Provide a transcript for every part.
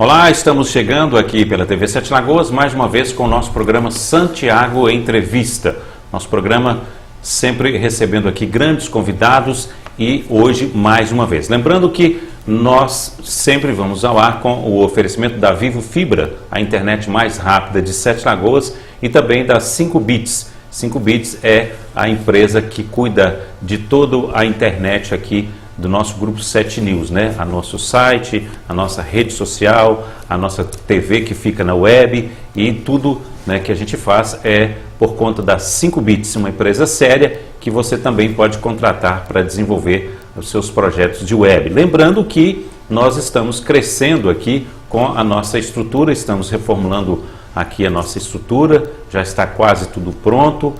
Olá, estamos chegando aqui pela TV Sete Lagoas, mais uma vez com o nosso programa Santiago Entrevista. Nosso programa sempre recebendo aqui grandes convidados e hoje mais uma vez. Lembrando que nós sempre vamos ao ar com o oferecimento da Vivo Fibra, a internet mais rápida de Sete Lagoas, e também da 5Bits. 5Bits é a empresa que cuida de toda a internet aqui do nosso grupo 7 News, né? A nosso site, a nossa rede social, a nossa TV que fica na web e tudo, né, que a gente faz é por conta da 5Bits, uma empresa séria que você também pode contratar para desenvolver os seus projetos de web. Lembrando que nós estamos crescendo aqui com a nossa estrutura, estamos reformulando aqui a nossa estrutura, já está quase tudo pronto.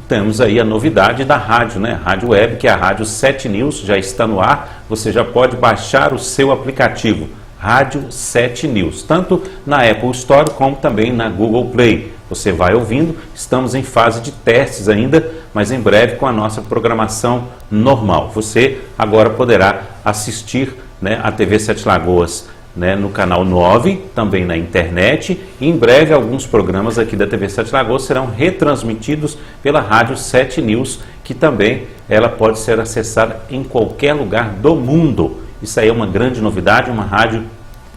Temos aí a novidade da rádio, né? Rádio Web, que é a Rádio 7 News, já está no ar. Você já pode baixar o seu aplicativo, Rádio 7 News, tanto na Apple Store como também na Google Play. Você vai ouvindo, estamos em fase de testes ainda, mas em breve com a nossa programação normal. Você agora poderá assistir, né, a TV Sete Lagoas, né, no canal 9, também na internet, e em breve alguns programas aqui da TV Sete Lagoas serão retransmitidos pela Rádio 7 News, que também ela pode ser acessada em qualquer lugar do mundo. Isso aí é uma grande novidade, uma rádio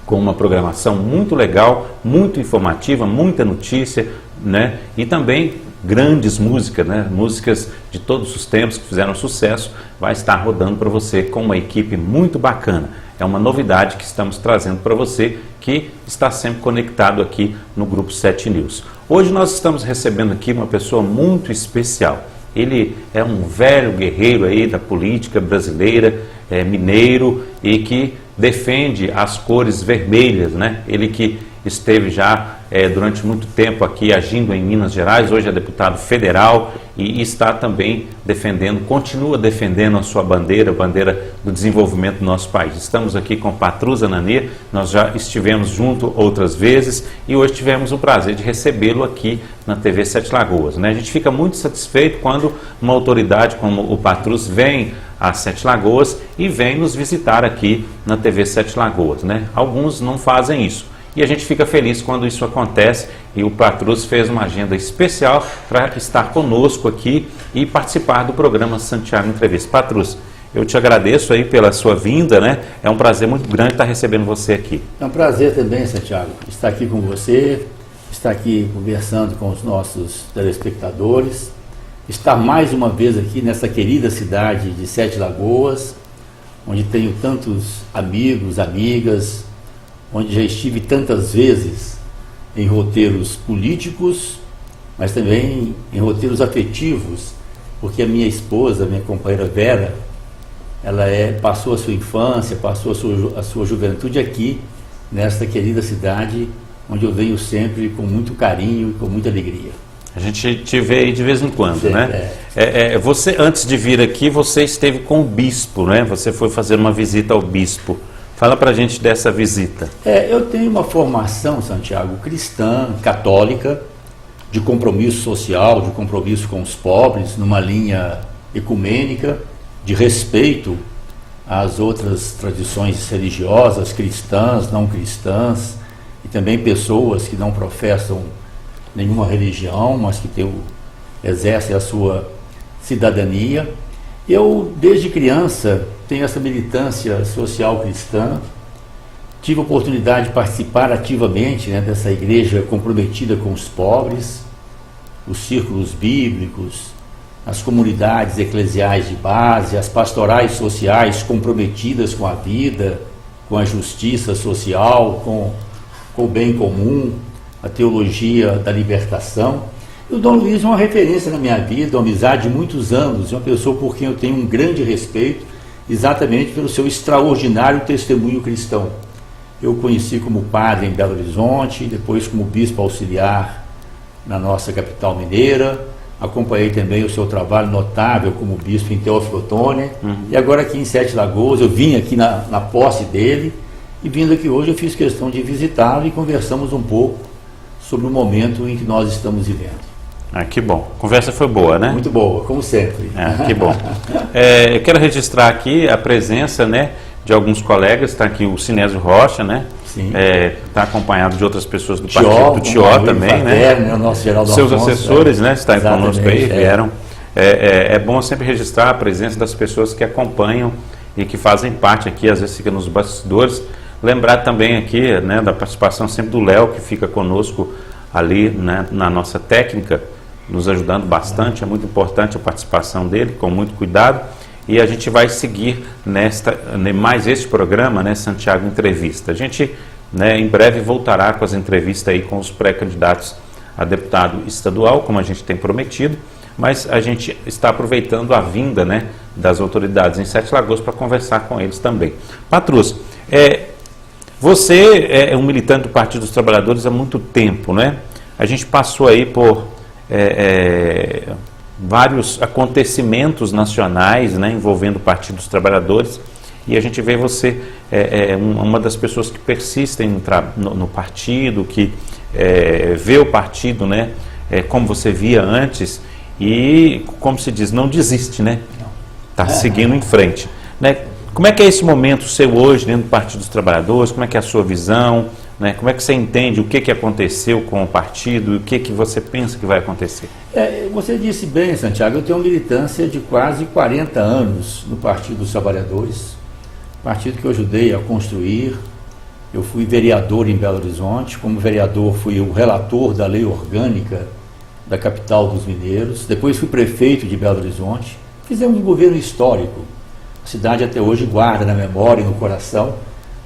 com uma programação muito legal, muito informativa, muita notícia, né, e também grandes músicas, né, músicas de todos os tempos que fizeram sucesso, vai estar rodando para você com uma equipe muito bacana. É uma novidade que estamos trazendo para você que está sempre conectado aqui no Grupo 7 News. Hoje nós estamos recebendo aqui uma pessoa muito especial. Ele é um velho guerreiro aí da política brasileira, é mineiro e que defende as cores vermelhas, né? Ele que esteve já durante muito tempo aqui agindo em Minas Gerais, hoje é deputado federal e está também defendendo, continua defendendo a sua bandeira, a bandeira do desenvolvimento do nosso país. Estamos aqui com Patrus Anania, nós já estivemos junto outras vezes e hoje tivemos o prazer de recebê-lo aqui na TV Sete Lagoas, né? A gente fica muito satisfeito quando uma autoridade como o Patrus vem a Sete Lagoas e vem nos visitar aqui na TV Sete Lagoas, né? Alguns não fazem isso. E a gente fica feliz quando isso acontece e o Patrus fez uma agenda especial para estar conosco aqui e participar do programa Santiago Entrevista. Patrus, eu te agradeço aí pela sua vinda, né? É um prazer muito grande estar recebendo você aqui. É um prazer também, Santiago, estar aqui com você, estar aqui conversando com os nossos telespectadores, estar mais uma vez aqui nessa querida cidade de Sete Lagoas, onde tenho tantos amigos, amigas, onde já estive tantas vezes em roteiros políticos, mas também em roteiros afetivos, porque a minha esposa, minha companheira Vera, ela passou a sua infância, passou a sua juventude aqui, nesta querida cidade, onde eu venho sempre com muito carinho e com muita alegria. A gente te vê aí de vez em quando, né? Você, antes de vir aqui, você esteve com o bispo, né? Você foi fazer uma visita ao bispo. Fala pra gente dessa visita. Eu tenho uma formação, Santiago, cristã, católica, de compromisso social, de compromisso com os pobres, numa linha ecumênica, de respeito às outras tradições religiosas, cristãs, não cristãs, e também pessoas que não professam nenhuma religião, mas que exercem a sua cidadania. Eu, desde criança, tenho essa militância social cristã, tive a oportunidade de participar ativamente, né, dessa igreja comprometida com os pobres, os círculos bíblicos, as comunidades eclesiais de base, as pastorais sociais comprometidas com a vida, com a justiça social, com o bem comum, a teologia da libertação. E o Dom Luiz é uma referência na minha vida, uma amizade de muitos anos, uma pessoa por quem eu tenho um grande respeito, exatamente pelo seu extraordinário testemunho cristão. Eu o conheci como padre em Belo Horizonte, depois como bispo auxiliar na nossa capital mineira, acompanhei também o seu trabalho notável como bispo em Teófilo Otoni, e agora aqui em Sete Lagoas, eu vim aqui na posse dele, e vindo aqui hoje eu fiz questão de visitá-lo e conversamos um pouco sobre o momento em que nós estamos vivendo. Ah, que bom. A conversa foi boa, né? Muito boa, como sempre. Que bom. Eu quero registrar aqui a presença, né, de alguns colegas. Está aqui o Sinésio Rocha, né? Sim. Sim. Está acompanhado de outras pessoas do partido, do Tió também, né? O nosso Geraldo Seus Afonso, assessores, né? Estão conosco aí, é. vieram. É bom sempre registrar a presença das pessoas que acompanham e que fazem parte aqui, às vezes fica nos bastidores. Lembrar também aqui, né, da participação sempre do Léo, que fica conosco ali, né, na nossa técnica, nos ajudando bastante. É muito importante a participação dele, com muito cuidado. E a gente vai seguir mais este programa, né, Santiago Entrevista. A gente, né, em breve voltará com as entrevistas aí com os pré-candidatos a deputado estadual, como a gente tem prometido, mas a gente está aproveitando a vinda, né, das autoridades em Sete Lagoas para conversar com eles também. Patrus, você é um militante do Partido dos Trabalhadores há muito tempo, né? A gente passou aí por vários acontecimentos nacionais, né, envolvendo o Partido dos Trabalhadores, e a gente vê você uma das pessoas que persistem no partido, que vê o partido, né, como você via antes, e, como se diz, não desiste, né? Está seguindo em frente, né? Como é que é esse momento seu hoje dentro do Partido dos Trabalhadores? Como é que é a sua visão? Né? Como é que você entende o que aconteceu com o partido e o que você pensa que vai acontecer? Você disse bem, Santiago, eu tenho uma militância de quase 40 anos no Partido dos Trabalhadores, partido que eu ajudei a construir. Eu fui vereador em Belo Horizonte, como vereador fui o relator da lei orgânica da capital dos mineiros, depois fui prefeito de Belo Horizonte, fizemos um governo histórico. A cidade até hoje guarda na memória e no coração,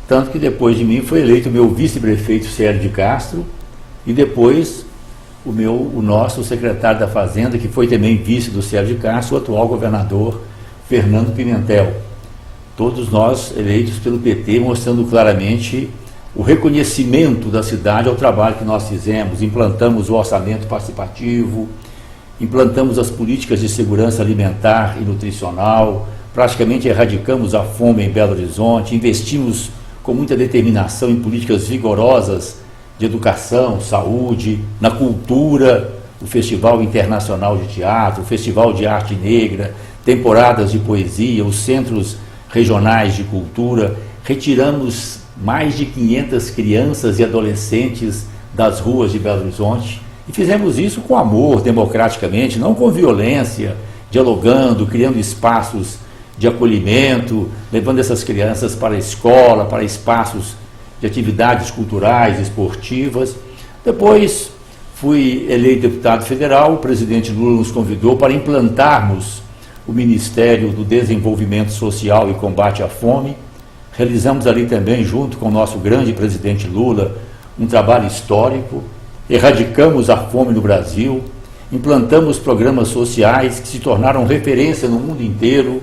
tanto que depois de mim foi eleito o meu vice-prefeito Célio de Castro e depois o nosso secretário da Fazenda, que foi também vice do Célio de Castro, o atual governador Fernando Pimentel. Todos nós eleitos pelo PT, mostrando claramente o reconhecimento da cidade ao trabalho que nós fizemos. Implantamos o orçamento participativo, implantamos as políticas de segurança alimentar e nutricional, praticamente erradicamos a fome em Belo Horizonte, investimos com muita determinação em políticas vigorosas de educação, saúde, na cultura, o Festival Internacional de Teatro, o Festival de Arte Negra, temporadas de poesia, os centros regionais de cultura. Retiramos mais de 500 crianças e adolescentes das ruas de Belo Horizonte e fizemos isso com amor, democraticamente, não com violência, dialogando, criando espaços de acolhimento, levando essas crianças para a escola, para espaços de atividades culturais, esportivas. Depois fui eleito deputado federal, o presidente Lula nos convidou para implantarmos o Ministério do Desenvolvimento Social e Combate à Fome. Realizamos ali também, junto com o nosso grande presidente Lula, um trabalho histórico, erradicamos a fome no Brasil, implantamos programas sociais que se tornaram referência no mundo inteiro,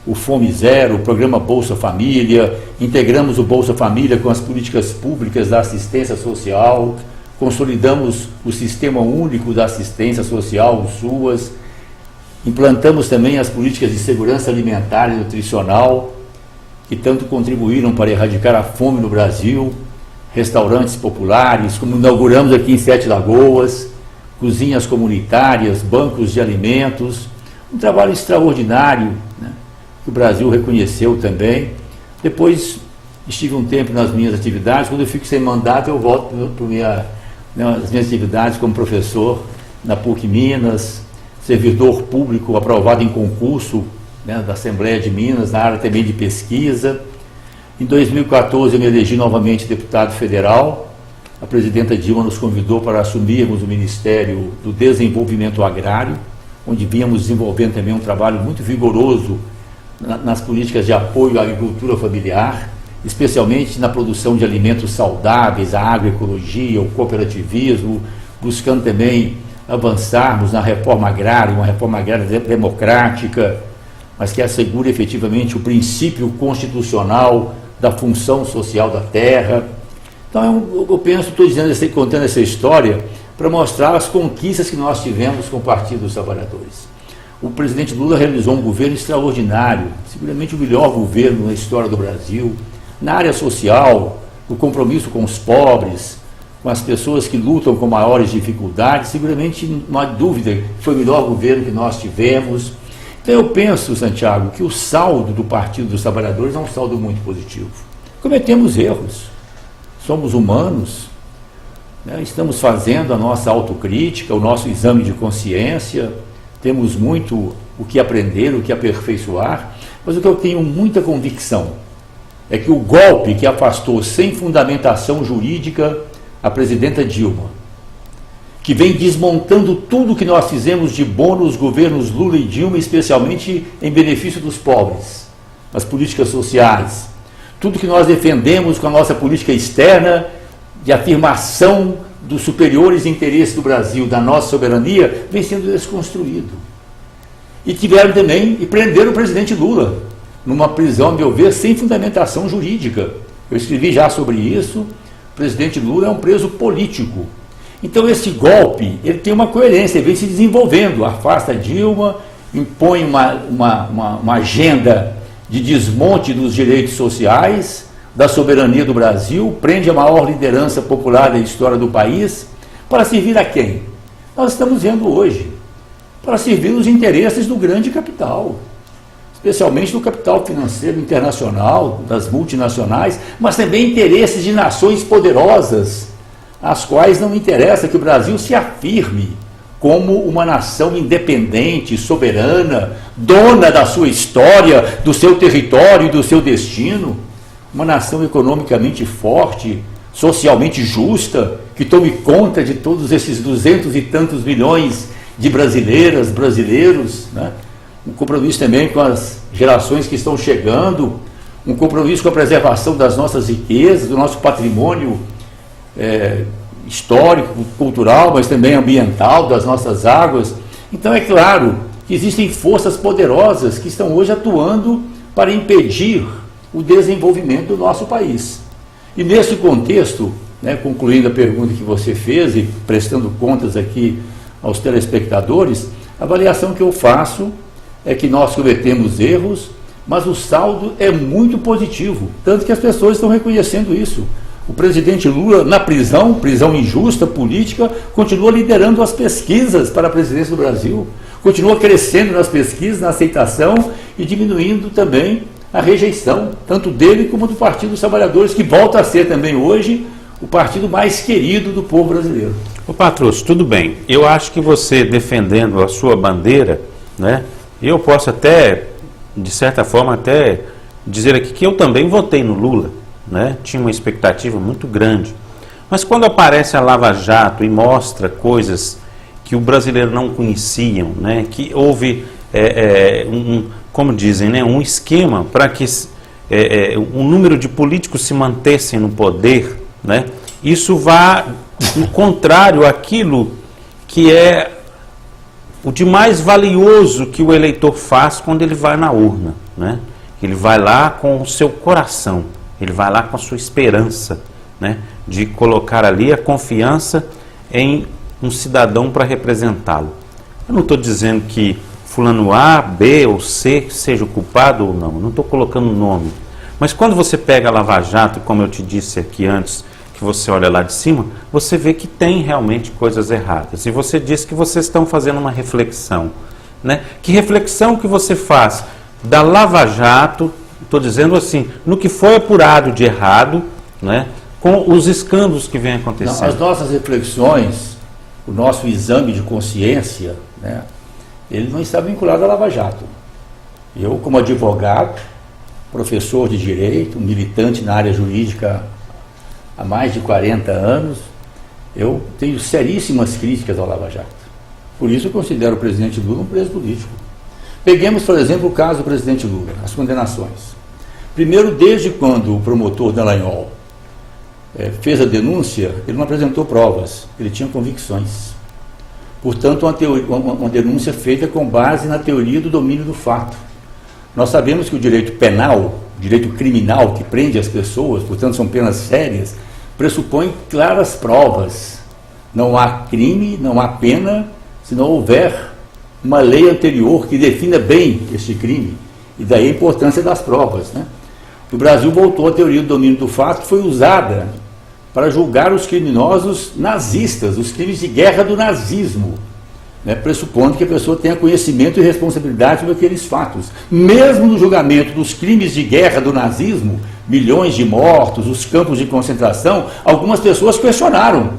o Fome Zero, o programa Bolsa Família, integramos o Bolsa Família com as políticas públicas da assistência social, consolidamos o Sistema Único da Assistência Social, o SUAS, implantamos também as políticas de segurança alimentar e nutricional, que tanto contribuíram para erradicar a fome no Brasil, restaurantes populares, como inauguramos aqui em Sete Lagoas, cozinhas comunitárias, bancos de alimentos, um trabalho extraordinário, né, que o Brasil reconheceu também. Depois estive um tempo nas minhas atividades, quando eu fico sem mandato eu volto para as minhas atividades como professor na PUC Minas, servidor público aprovado em concurso, né, da Assembleia de Minas, na área também de pesquisa. Em 2014 eu me elegi novamente deputado federal. A presidenta Dilma nos convidou para assumirmos o Ministério do Desenvolvimento Agrário, onde vínhamos desenvolvendo também um trabalho muito vigoroso nas políticas de apoio à agricultura familiar, especialmente na produção de alimentos saudáveis, a agroecologia, o cooperativismo, buscando também avançarmos na reforma agrária, uma reforma agrária democrática, mas que assegure efetivamente o princípio constitucional da função social da terra. Então eu penso, contando essa história para mostrar as conquistas que nós tivemos com o Partido dos Trabalhadores. O presidente Lula realizou um governo extraordinário, seguramente o melhor governo na história do Brasil, na área social, o compromisso com os pobres, com as pessoas que lutam com maiores dificuldades. Seguramente não há dúvida que foi o melhor governo que nós tivemos. Então eu penso, Santiago, que o saldo do Partido dos Trabalhadores é um saldo muito positivo. Cometemos erros, somos humanos, né? Estamos fazendo a nossa autocrítica, o nosso exame de consciência, temos muito o que aprender, o que aperfeiçoar, mas o que eu tenho muita convicção é que o golpe que afastou sem fundamentação jurídica a presidenta Dilma, que vem desmontando tudo que nós fizemos de bom nos governos Lula e Dilma, especialmente em benefício dos pobres, as políticas sociais, tudo que nós defendemos com a nossa política externa de afirmação dos superiores interesses do Brasil, da nossa soberania, vem sendo desconstruído. E tiveram também, e prenderam o presidente Lula, numa prisão, a meu ver, sem fundamentação jurídica. Eu escrevi já sobre isso, o presidente Lula é um preso político. Então esse golpe, ele tem uma coerência, ele vem se desenvolvendo, afasta Dilma, impõe uma agenda de desmonte dos direitos sociais, da soberania do Brasil, prende a maior liderança popular da história do país, para servir a quem? Nós estamos vendo hoje, para servir os interesses do grande capital, especialmente do capital financeiro internacional, das multinacionais, mas também interesses de nações poderosas, às quais não interessa que o Brasil se afirme como uma nação independente, soberana, dona da sua história, do seu território e do seu destino, uma nação economicamente forte, socialmente justa, que tome conta de todos esses 200 e tantos milhões de brasileiras, brasileiros, né? Um compromisso também com as gerações que estão chegando, um compromisso com a preservação das nossas riquezas, do nosso patrimônio histórico, cultural, mas também ambiental, das nossas águas. Então é claro que existem forças poderosas que estão hoje atuando para impedir o desenvolvimento do nosso país. E nesse contexto, né, concluindo a pergunta que você fez e prestando contas aqui aos telespectadores, a avaliação que eu faço é que nós cometemos erros, mas o saldo é muito positivo, tanto que as pessoas estão reconhecendo isso. O presidente Lula, na prisão injusta, política, continua liderando as pesquisas para a presidência do Brasil, continua crescendo nas pesquisas, na aceitação e diminuindo também a rejeição, tanto dele como do Partido dos Trabalhadores, que volta a ser também hoje o partido mais querido do povo brasileiro. Ô Patrus, tudo bem. Eu acho que você defendendo a sua bandeira, né, eu posso até, de certa forma, até dizer aqui que eu também votei no Lula, né, tinha uma expectativa muito grande. Mas quando aparece a Lava Jato e mostra coisas que o brasileiro não conheciam, né, que houve como dizem, né, um esquema para que um número de políticos se mantessem no poder, né, isso vá no contrário àquilo que é o de mais valioso que o eleitor faz quando ele vai na urna, né? Ele vai lá com o seu coração, ele vai lá com a sua esperança, né, de colocar ali a confiança em um cidadão para representá-lo. Eu não estou dizendo que fulano A, B ou C seja o culpado ou não, eu não estou colocando nome. Mas quando você pega a Lava Jato, como eu te disse aqui antes, que você olha lá de cima, você vê que tem realmente coisas erradas. E você disse que vocês estão fazendo uma reflexão, né? Que reflexão que você faz da Lava Jato, estou dizendo assim, no que foi apurado de errado, né, com os escândalos que vêm acontecendo? Não, as nossas reflexões, o nosso exame de consciência, né, ele não está vinculado à Lava Jato. Eu, como advogado, professor de direito, militante na área jurídica há mais de 40 anos, eu tenho seríssimas críticas ao Lava Jato. Por isso eu considero o presidente Lula um preso político. Peguemos, por exemplo, o caso do presidente Lula, as condenações. Primeiro, desde quando o promotor Dallagnol fez a denúncia, ele não apresentou provas, ele tinha convicções. Portanto, uma denúncia feita com base na teoria do domínio do fato. Nós sabemos que o direito penal, o direito criminal que prende as pessoas, portanto são penas sérias, pressupõe claras provas. Não há crime, não há pena, se não houver uma lei anterior que defina bem este crime. E daí a importância das provas, né? O Brasil voltou à teoria do domínio do fato, que foi usada para julgar os criminosos nazistas, os crimes de guerra do nazismo. né, pressupondo que a pessoa tenha conhecimento e responsabilidade sobre aqueles fatos. Mesmo no julgamento dos crimes de guerra do nazismo, milhões de mortos, os campos de concentração, algumas pessoas questionaram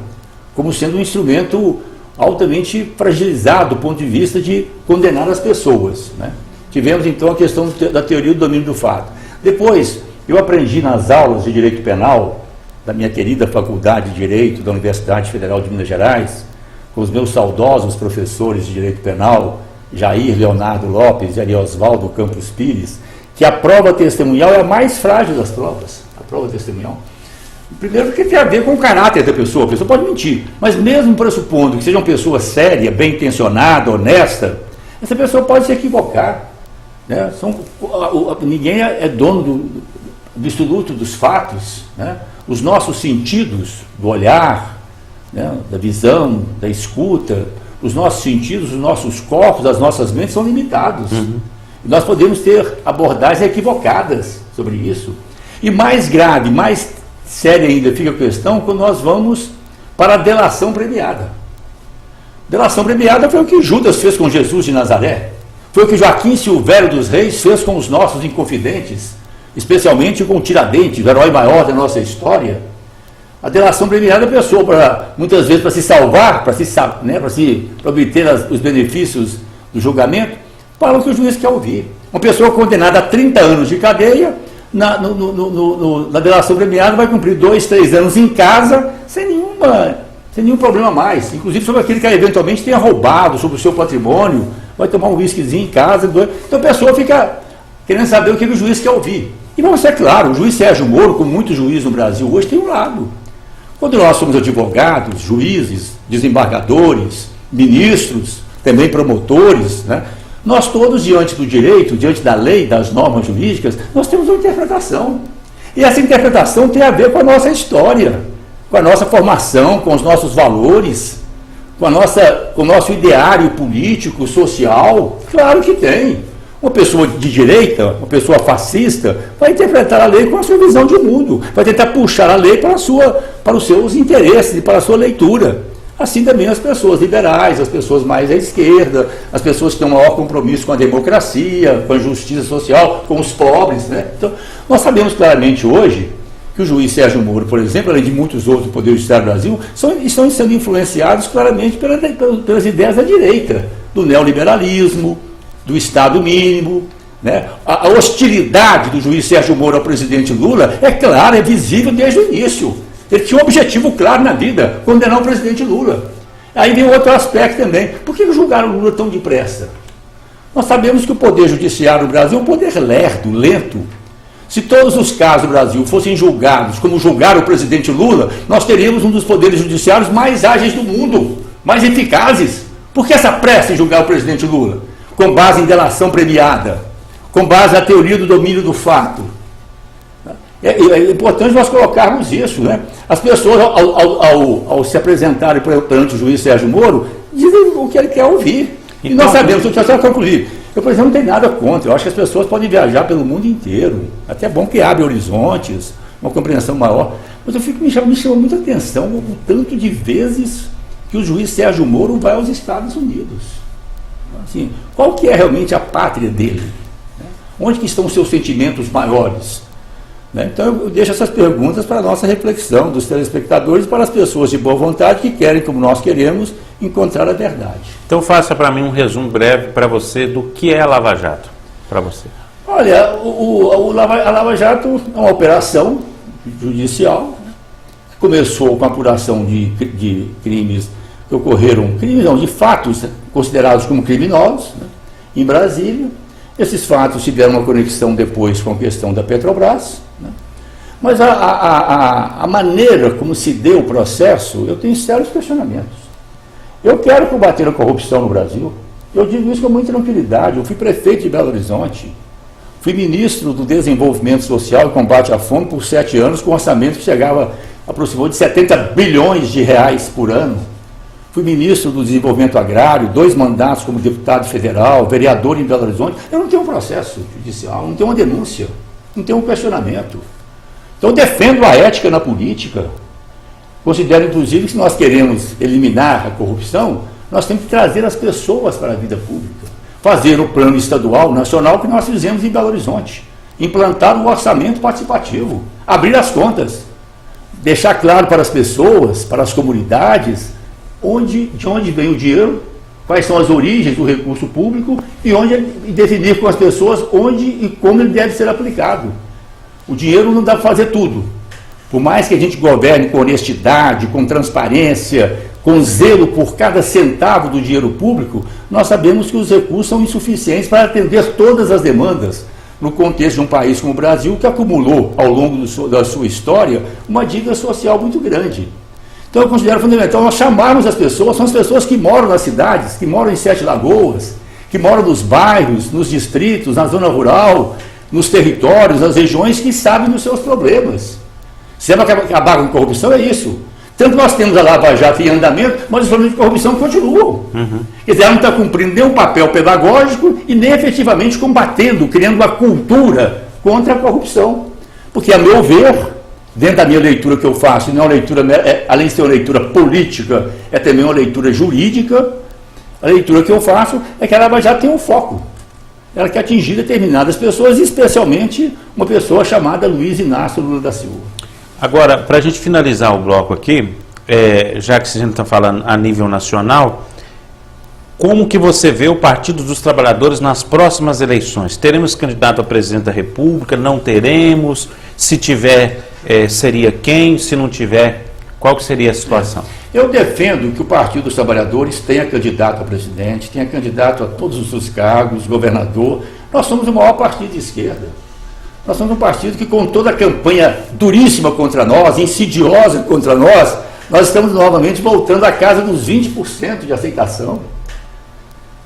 como sendo um instrumento altamente fragilizado do ponto de vista de condenar as pessoas, né? Tivemos então a questão da teoria do domínio do fato. Depois, eu aprendi nas aulas de Direito Penal da minha querida Faculdade de Direito da Universidade Federal de Minas Gerais, com os meus saudosos professores de Direito Penal, Jair Leonardo Lopes e Ariosvaldo Campos Pires, que a prova testemunhal é a mais frágil das provas, a prova testemunhal. Primeiro porque tem a ver com o caráter da pessoa, a pessoa pode mentir, mas mesmo pressupondo que seja uma pessoa séria, bem intencionada, honesta, essa pessoa pode se equivocar, né? Ninguém é dono do absoluto dos fatos, né? Os nossos sentidos, do olhar, né? Da visão, da escuta, os nossos sentidos, os nossos corpos, as nossas mentes são limitados. E nós podemos ter abordagens equivocadas sobre isso. E mais grave, mais séria ainda fica a questão quando nós vamos para a delação premiada. Delação premiada foi o que Judas fez com Jesus de Nazaré. Foi o que Joaquim Silvério dos Reis fez com os nossos inconfidentes, especialmente com Tiradentes, o herói maior da nossa história. A delação premiada, a pessoa, muitas vezes, para se salvar, para obter os benefícios do julgamento, fala o que o juiz quer ouvir. Uma pessoa condenada a 30 anos de cadeia, na delação premiada, vai cumprir 2, 3 anos em casa, sem nenhum problema mais. Inclusive sobre aquele que eventualmente tenha roubado, sobre o seu patrimônio, vai tomar um whiskyzinho em casa. Então a pessoa fica querendo saber o que o juiz quer ouvir. E vamos ser claro, o juiz Sérgio Moro, como muitos juízes no Brasil hoje, tem um lado. Quando nós somos advogados, juízes, desembargadores, ministros, também promotores, né, nós todos, diante do direito, diante da lei, das normas jurídicas, nós temos uma interpretação. E essa interpretação tem a ver com a nossa história, com a nossa formação, com os nossos valores, com o nosso ideário político, social. Claro que tem. Uma pessoa de direita, uma pessoa fascista, vai interpretar a lei com a sua visão de mundo, vai tentar puxar a lei para os seus interesses e para a sua leitura. Assim também as pessoas liberais, as pessoas mais à esquerda, as pessoas que têm um maior compromisso com a democracia, com a justiça social, com os pobres, né? Então, nós sabemos claramente hoje que o juiz Sérgio Moro, por exemplo, além de muitos outros do Poder Judiciário do Brasil, estão sendo influenciados claramente pelas ideias da direita, do neoliberalismo, do Estado mínimo, né? A hostilidade do juiz Sérgio Moro ao presidente Lula é clara, é visível desde o início. Ele tinha um objetivo claro na vida, condenar o presidente Lula. Aí vem outro aspecto também. Por que julgaram o Lula tão depressa? Nós sabemos que o Poder Judiciário do Brasil é um poder lerdo, lento. Se todos os casos do Brasil fossem julgados como julgaram o presidente Lula, nós teríamos um dos poderes judiciários mais ágeis do mundo, mais eficazes. Por que essa pressa em julgar o presidente Lula? Com base em delação premiada, com base na teoria do domínio do fato. É importante nós colocarmos isso, né? As pessoas, ao se apresentarem perante o juiz Sérgio Moro, dizem o que ele quer ouvir. E nós sabemos, eu quero concluir. Eu, por exemplo, não tenho nada contra. Eu acho que as pessoas podem viajar pelo mundo inteiro. Até é bom que abre horizontes, uma compreensão maior. Mas me chama muita atenção o tanto de vezes que o juiz Sérgio Moro vai aos Estados Unidos. Assim, qual que é realmente a pátria dele? Onde que estão os seus sentimentos maiores? Então eu deixo essas perguntas para a nossa reflexão dos telespectadores, para as pessoas de boa vontade que querem, como nós queremos, encontrar a verdade. Então faça para mim um resumo breve para você do que é a Lava Jato, para você. Olha, a Lava Jato é uma operação judicial, que começou com a apuração de crimes que ocorreram, de fatos considerados como criminosos, né, em Brasília. Esses fatos tiveram uma conexão depois com a questão da Petrobras, né? Mas a maneira como se deu o processo, eu tenho sérios questionamentos. Eu quero combater a corrupção no Brasil. Eu digo isso com muita tranquilidade. Eu fui prefeito de Belo Horizonte, fui ministro do Desenvolvimento Social e Combate à Fome por 7 anos, com um orçamento que aproximou de 70 bilhões de reais por ano. Fui ministro do Desenvolvimento Agrário, 2 mandatos como deputado federal, vereador em Belo Horizonte. Eu não tenho um processo judicial, não tenho uma denúncia, não tenho um questionamento. Então eu defendo a ética na política. Considero, inclusive, que se nós queremos eliminar a corrupção, nós temos que trazer as pessoas para a vida pública. Fazer o plano estadual, nacional, que nós fizemos em Belo Horizonte. Implantar o orçamento participativo. Abrir as contas. Deixar claro para as pessoas, para as comunidades, de onde vem o dinheiro, quais são as origens do recurso público e definir com as pessoas onde e como ele deve ser aplicado. O dinheiro não dá para fazer tudo. Por mais que a gente governe com honestidade, com transparência, com zelo por cada centavo do dinheiro público, nós sabemos que os recursos são insuficientes para atender todas as demandas no contexto de um país como o Brasil, que acumulou ao longo da sua história uma dívida social muito grande. Então eu considero fundamental nós chamarmos as pessoas, são as pessoas que moram nas cidades, que moram em Sete Lagoas, que moram nos bairros, nos distritos, na zona rural, nos territórios, nas regiões, que sabem dos seus problemas. Se ela quer acabar com a corrupção, é isso. Tanto nós temos a Lava Jato em andamento, mas os problemas de corrupção continuam. Quer dizer, ela não está cumprindo nenhum papel pedagógico e nem efetivamente combatendo, criando uma cultura contra a corrupção. Porque, a meu ver, dentro da minha leitura que eu faço, não é uma leitura, além de ser uma leitura política, é também uma leitura jurídica, a leitura que eu faço é que a Lava Jato tem um foco. Ela quer atingir determinadas pessoas, especialmente uma pessoa chamada Luiz Inácio Lula da Silva. Agora, para a gente finalizar o bloco aqui, já que a gente está falando a nível nacional, como que você vê o Partido dos Trabalhadores nas próximas eleições? Teremos candidato a presidente da República? Não teremos? Se tiver, seria quem? Se não tiver, qual que seria a situação? Eu defendo que o Partido dos Trabalhadores tenha candidato a presidente, tenha candidato a todos os seus cargos, governador. Nós somos o maior partido de esquerda. Nós somos um partido que, com toda a campanha duríssima contra nós, insidiosa contra nós estamos novamente voltando à casa dos 20% de aceitação.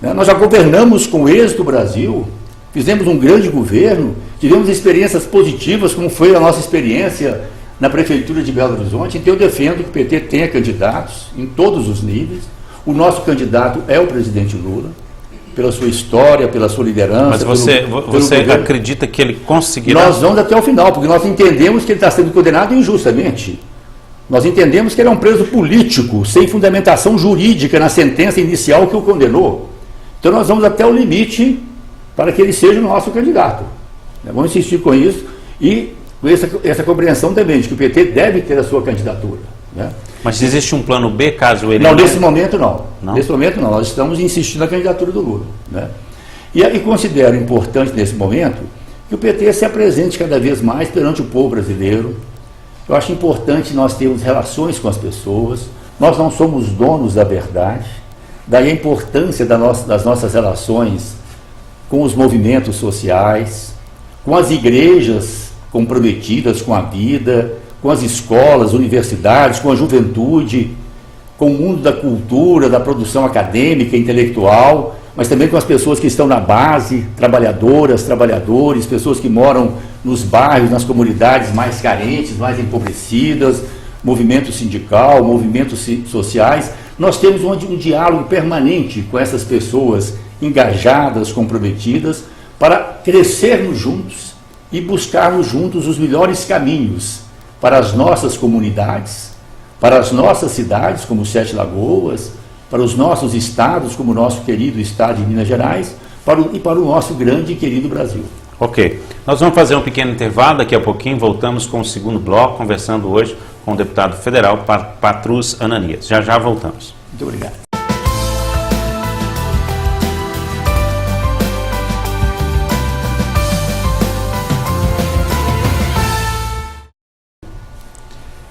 Nós já governamos com êxito o Brasil, fizemos um grande governo, tivemos experiências positivas, como foi a nossa experiência na Prefeitura de Belo Horizonte. Então eu defendo que o PT tenha candidatos em todos os níveis. O nosso candidato é o presidente Lula, pela sua história, pela sua liderança. Mas você acredita que ele conseguirá? Nós vamos até o final, porque nós entendemos que ele está sendo condenado injustamente. Nós entendemos que ele é um preso político, sem fundamentação jurídica na sentença inicial que o condenou. Então nós vamos até o limite para que ele seja o nosso candidato. Vamos insistir com isso e com essa compreensão também de que o PT deve ter a sua candidatura. Mas existe um plano B caso ele... Não, nesse momento não. Nesse momento não, nós estamos insistindo na candidatura do Lula. E considero importante nesse momento que o PT se apresente cada vez mais perante o povo brasileiro. Eu acho importante nós termos relações com as pessoas, nós não somos donos da verdade, daí a importância das nossas relações com os movimentos sociais, com as igrejas comprometidas com a vida, com as escolas, universidades, com a juventude, com o mundo da cultura, da produção acadêmica, intelectual, mas também com as pessoas que estão na base, trabalhadoras, trabalhadores, pessoas que moram nos bairros, nas comunidades mais carentes, mais empobrecidas, movimento sindical, movimentos sociais. Nós temos um diálogo permanente com essas pessoas engajadas, comprometidas, para crescermos juntos e buscarmos juntos os melhores caminhos para as nossas comunidades, para as nossas cidades, como Sete Lagoas, para os nossos estados, como o nosso querido estado de Minas Gerais, e para o nosso grande e querido Brasil. Ok. Nós vamos fazer um pequeno intervalo, daqui a pouquinho voltamos com o segundo bloco, conversando hoje com o deputado federal Patrus Ananias. Já já voltamos. Muito obrigado.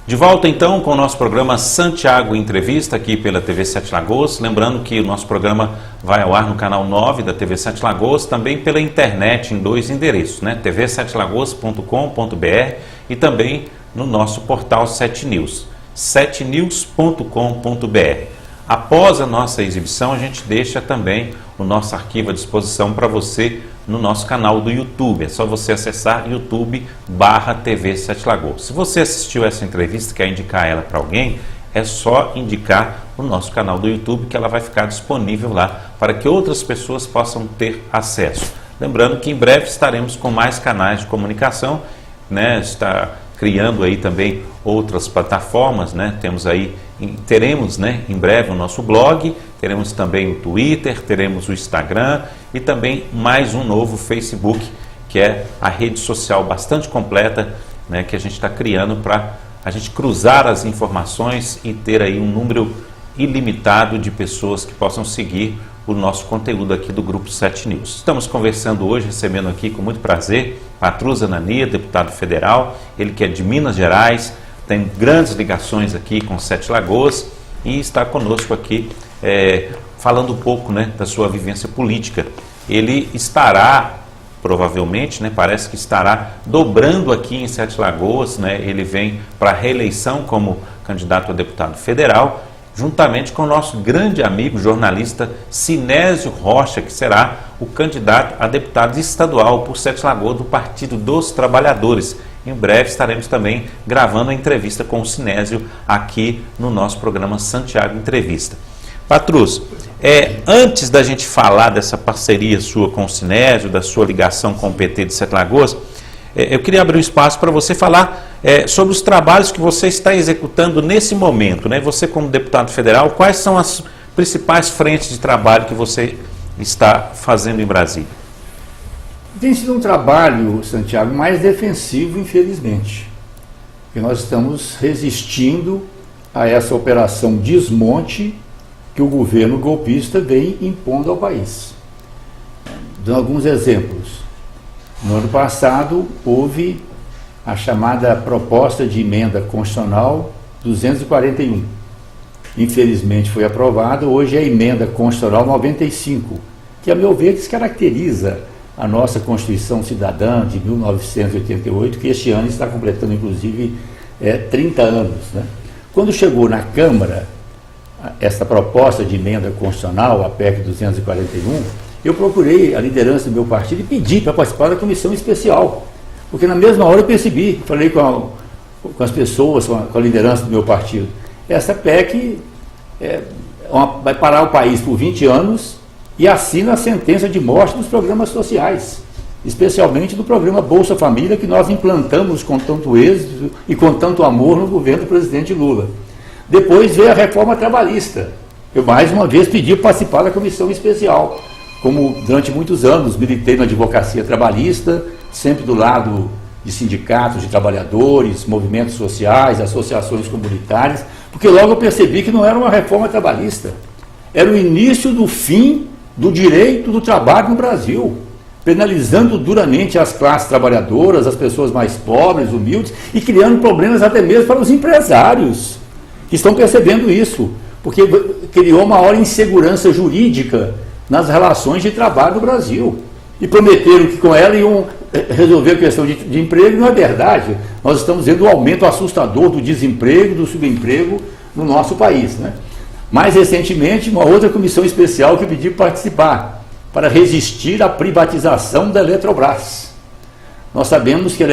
De volta então com o nosso programa Santiago Entrevista aqui pela TV Sete Lagoas. Lembrando que o nosso programa vai ao ar no canal 9 da TV Sete Lagoas, também pela internet em 2 endereços, tvsetelagoas.com.br e também no nosso portal 7 News, setenews.com.br. Após a nossa exibição, a gente deixa também o nosso arquivo à disposição para você no nosso canal do YouTube. É só você acessar YouTube/TV Sete Lagoas. Se você assistiu essa entrevista e quer indicar ela para alguém, é só indicar o nosso canal do YouTube, que ela vai ficar disponível lá para que outras pessoas possam ter acesso. Lembrando que em breve estaremos com mais canais de comunicação, criando aí também outras plataformas, né? Teremos, né, em breve o nosso blog, teremos também o Twitter, teremos o Instagram e também mais um novo Facebook, que é a rede social bastante completa, né, que a gente está criando para a gente cruzar as informações e ter aí um número ilimitado de pessoas que possam seguir o nosso conteúdo aqui do Grupo 7 News. Estamos conversando hoje, recebendo aqui com muito prazer, Patrus Anania, deputado federal, ele que é de Minas Gerais, tem grandes ligações aqui com Sete Lagoas e está conosco aqui falando um pouco, né, da sua vivência política. Ele estará, provavelmente, né, parece que estará dobrando aqui em Sete Lagoas, né, ele vem para a reeleição como candidato a deputado federal, juntamente com o nosso grande amigo jornalista Sinésio Rocha, que será o candidato a deputado estadual por Sete Lagoas do Partido dos Trabalhadores. Em breve estaremos também gravando a entrevista com o Sinésio aqui no nosso programa Santiago Entrevista. Patrus, antes da gente falar dessa parceria sua com o Sinésio, da sua ligação com o PT de Sete Lagoas, eu queria abrir um espaço para você falar sobre os trabalhos que você está executando nesse momento, né? Você como deputado federal, quais são as principais frentes de trabalho que você está fazendo em Brasília? Tem sido um trabalho, Santiago, mais defensivo, infelizmente, porque nós estamos resistindo a essa operação desmonte que o governo golpista vem impondo ao país. Dando alguns exemplos. No ano passado, houve a chamada proposta de emenda constitucional 241. Infelizmente foi aprovada, hoje é a emenda constitucional 95, que, a meu ver, descaracteriza a nossa Constituição Cidadã de 1988, que este ano está completando, inclusive, 30 anos. Né? Quando chegou na Câmara essa proposta de emenda constitucional, a PEC 241, eu procurei a liderança do meu partido e pedi para participar da comissão especial, porque na mesma hora eu percebi, falei com as pessoas, com a liderança do meu partido, essa PEC vai parar o país por 20 anos e assina a sentença de morte dos programas sociais, especialmente do programa Bolsa Família, que nós implantamos com tanto êxito e com tanto amor no governo do presidente Lula. Depois veio a reforma trabalhista. Eu mais uma vez pedi para participar da comissão especial. Como durante muitos anos militei na advocacia trabalhista, sempre do lado de sindicatos de trabalhadores, movimentos sociais, associações comunitárias, porque logo eu percebi que não era uma reforma trabalhista, era o início do fim do direito do trabalho no Brasil, penalizando duramente as classes trabalhadoras, as pessoas mais pobres, humildes, e criando problemas até mesmo para os empresários, que estão percebendo isso, porque criou uma maior insegurança jurídica nas relações de trabalho no Brasil. E prometeram que com ela iam resolver a questão de emprego, e não é verdade. Nós estamos vendo um aumento assustador do desemprego, do subemprego no nosso país. Né? Mais recentemente, uma outra comissão especial que eu pedi para participar, para resistir à privatização da Eletrobras. Nós sabemos que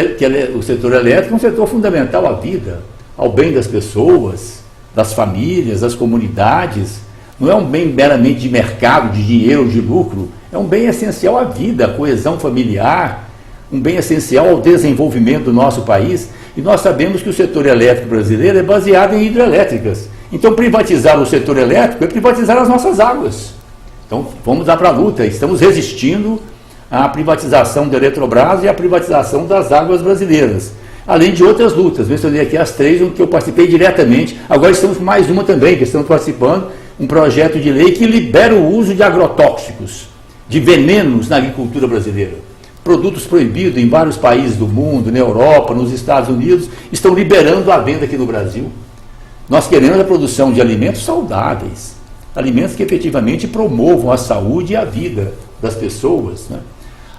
o setor elétrico é um setor fundamental à vida, ao bem das pessoas, das famílias, das comunidades. Não é um bem meramente de mercado, de dinheiro, de lucro, é um bem essencial à vida, à coesão familiar, um bem essencial ao desenvolvimento do nosso país, e nós sabemos que o setor elétrico brasileiro é baseado em hidrelétricas. Então, privatizar o setor elétrico é privatizar as nossas águas. Então, vamos dar para a luta, estamos resistindo à privatização da Eletrobras e à privatização das águas brasileiras. Além de outras lutas, mencionei aqui as três em que eu participei diretamente, agora estamos com mais uma também, que estamos participando, um projeto de lei que libera o uso de agrotóxicos, de venenos na agricultura brasileira. Produtos proibidos em vários países do mundo, na Europa, nos Estados Unidos, estão liberando a venda aqui no Brasil. Nós queremos a produção de alimentos saudáveis, alimentos que efetivamente promovam a saúde e a vida das pessoas. Né?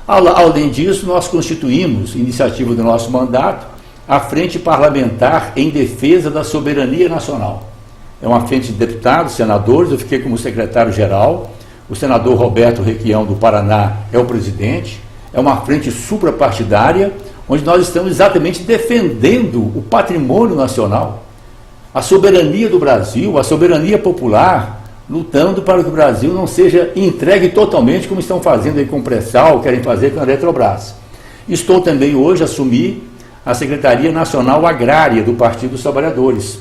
Além disso, nós constituímos, iniciativa do nosso mandato, a Frente Parlamentar em Defesa da Soberania Nacional. É uma frente de deputados, senadores, eu fiquei como secretário-geral, o senador Roberto Requião do Paraná é o presidente, é uma frente suprapartidária, onde nós estamos exatamente defendendo o patrimônio nacional, a soberania do Brasil, a soberania popular, lutando para que o Brasil não seja entregue totalmente, como estão fazendo aí com o pré-sal, querem fazer com a Eletrobras. Estou também hoje a assumir a Secretaria Nacional Agrária do Partido dos Trabalhadores,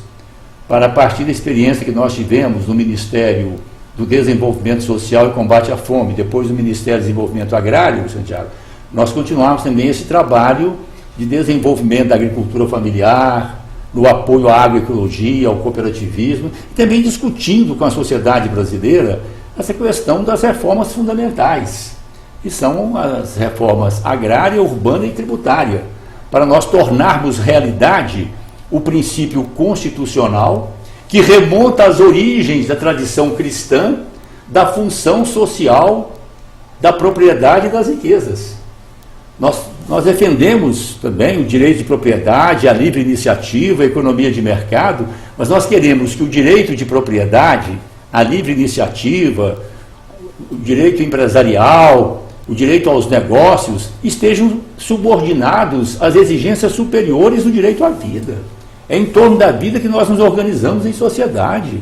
para a partir da experiência que nós tivemos no Ministério do Desenvolvimento Social e Combate à Fome, depois do Ministério do Desenvolvimento Agrário, Santiago, nós continuamos também esse trabalho de desenvolvimento da agricultura familiar, no apoio à agroecologia, ao cooperativismo, e também discutindo com a sociedade brasileira essa questão das reformas fundamentais, que são as reformas agrária, urbana e tributária, para nós tornarmos realidade o princípio constitucional que remonta às origens da tradição cristã da função social da propriedade e das riquezas. Nós defendemos também o direito de propriedade, a livre iniciativa, a economia de mercado, mas nós queremos que o direito de propriedade, a livre iniciativa, o direito empresarial, o direito aos negócios estejam subordinados às exigências superiores do direito à vida. É em torno da vida que nós nos organizamos em sociedade.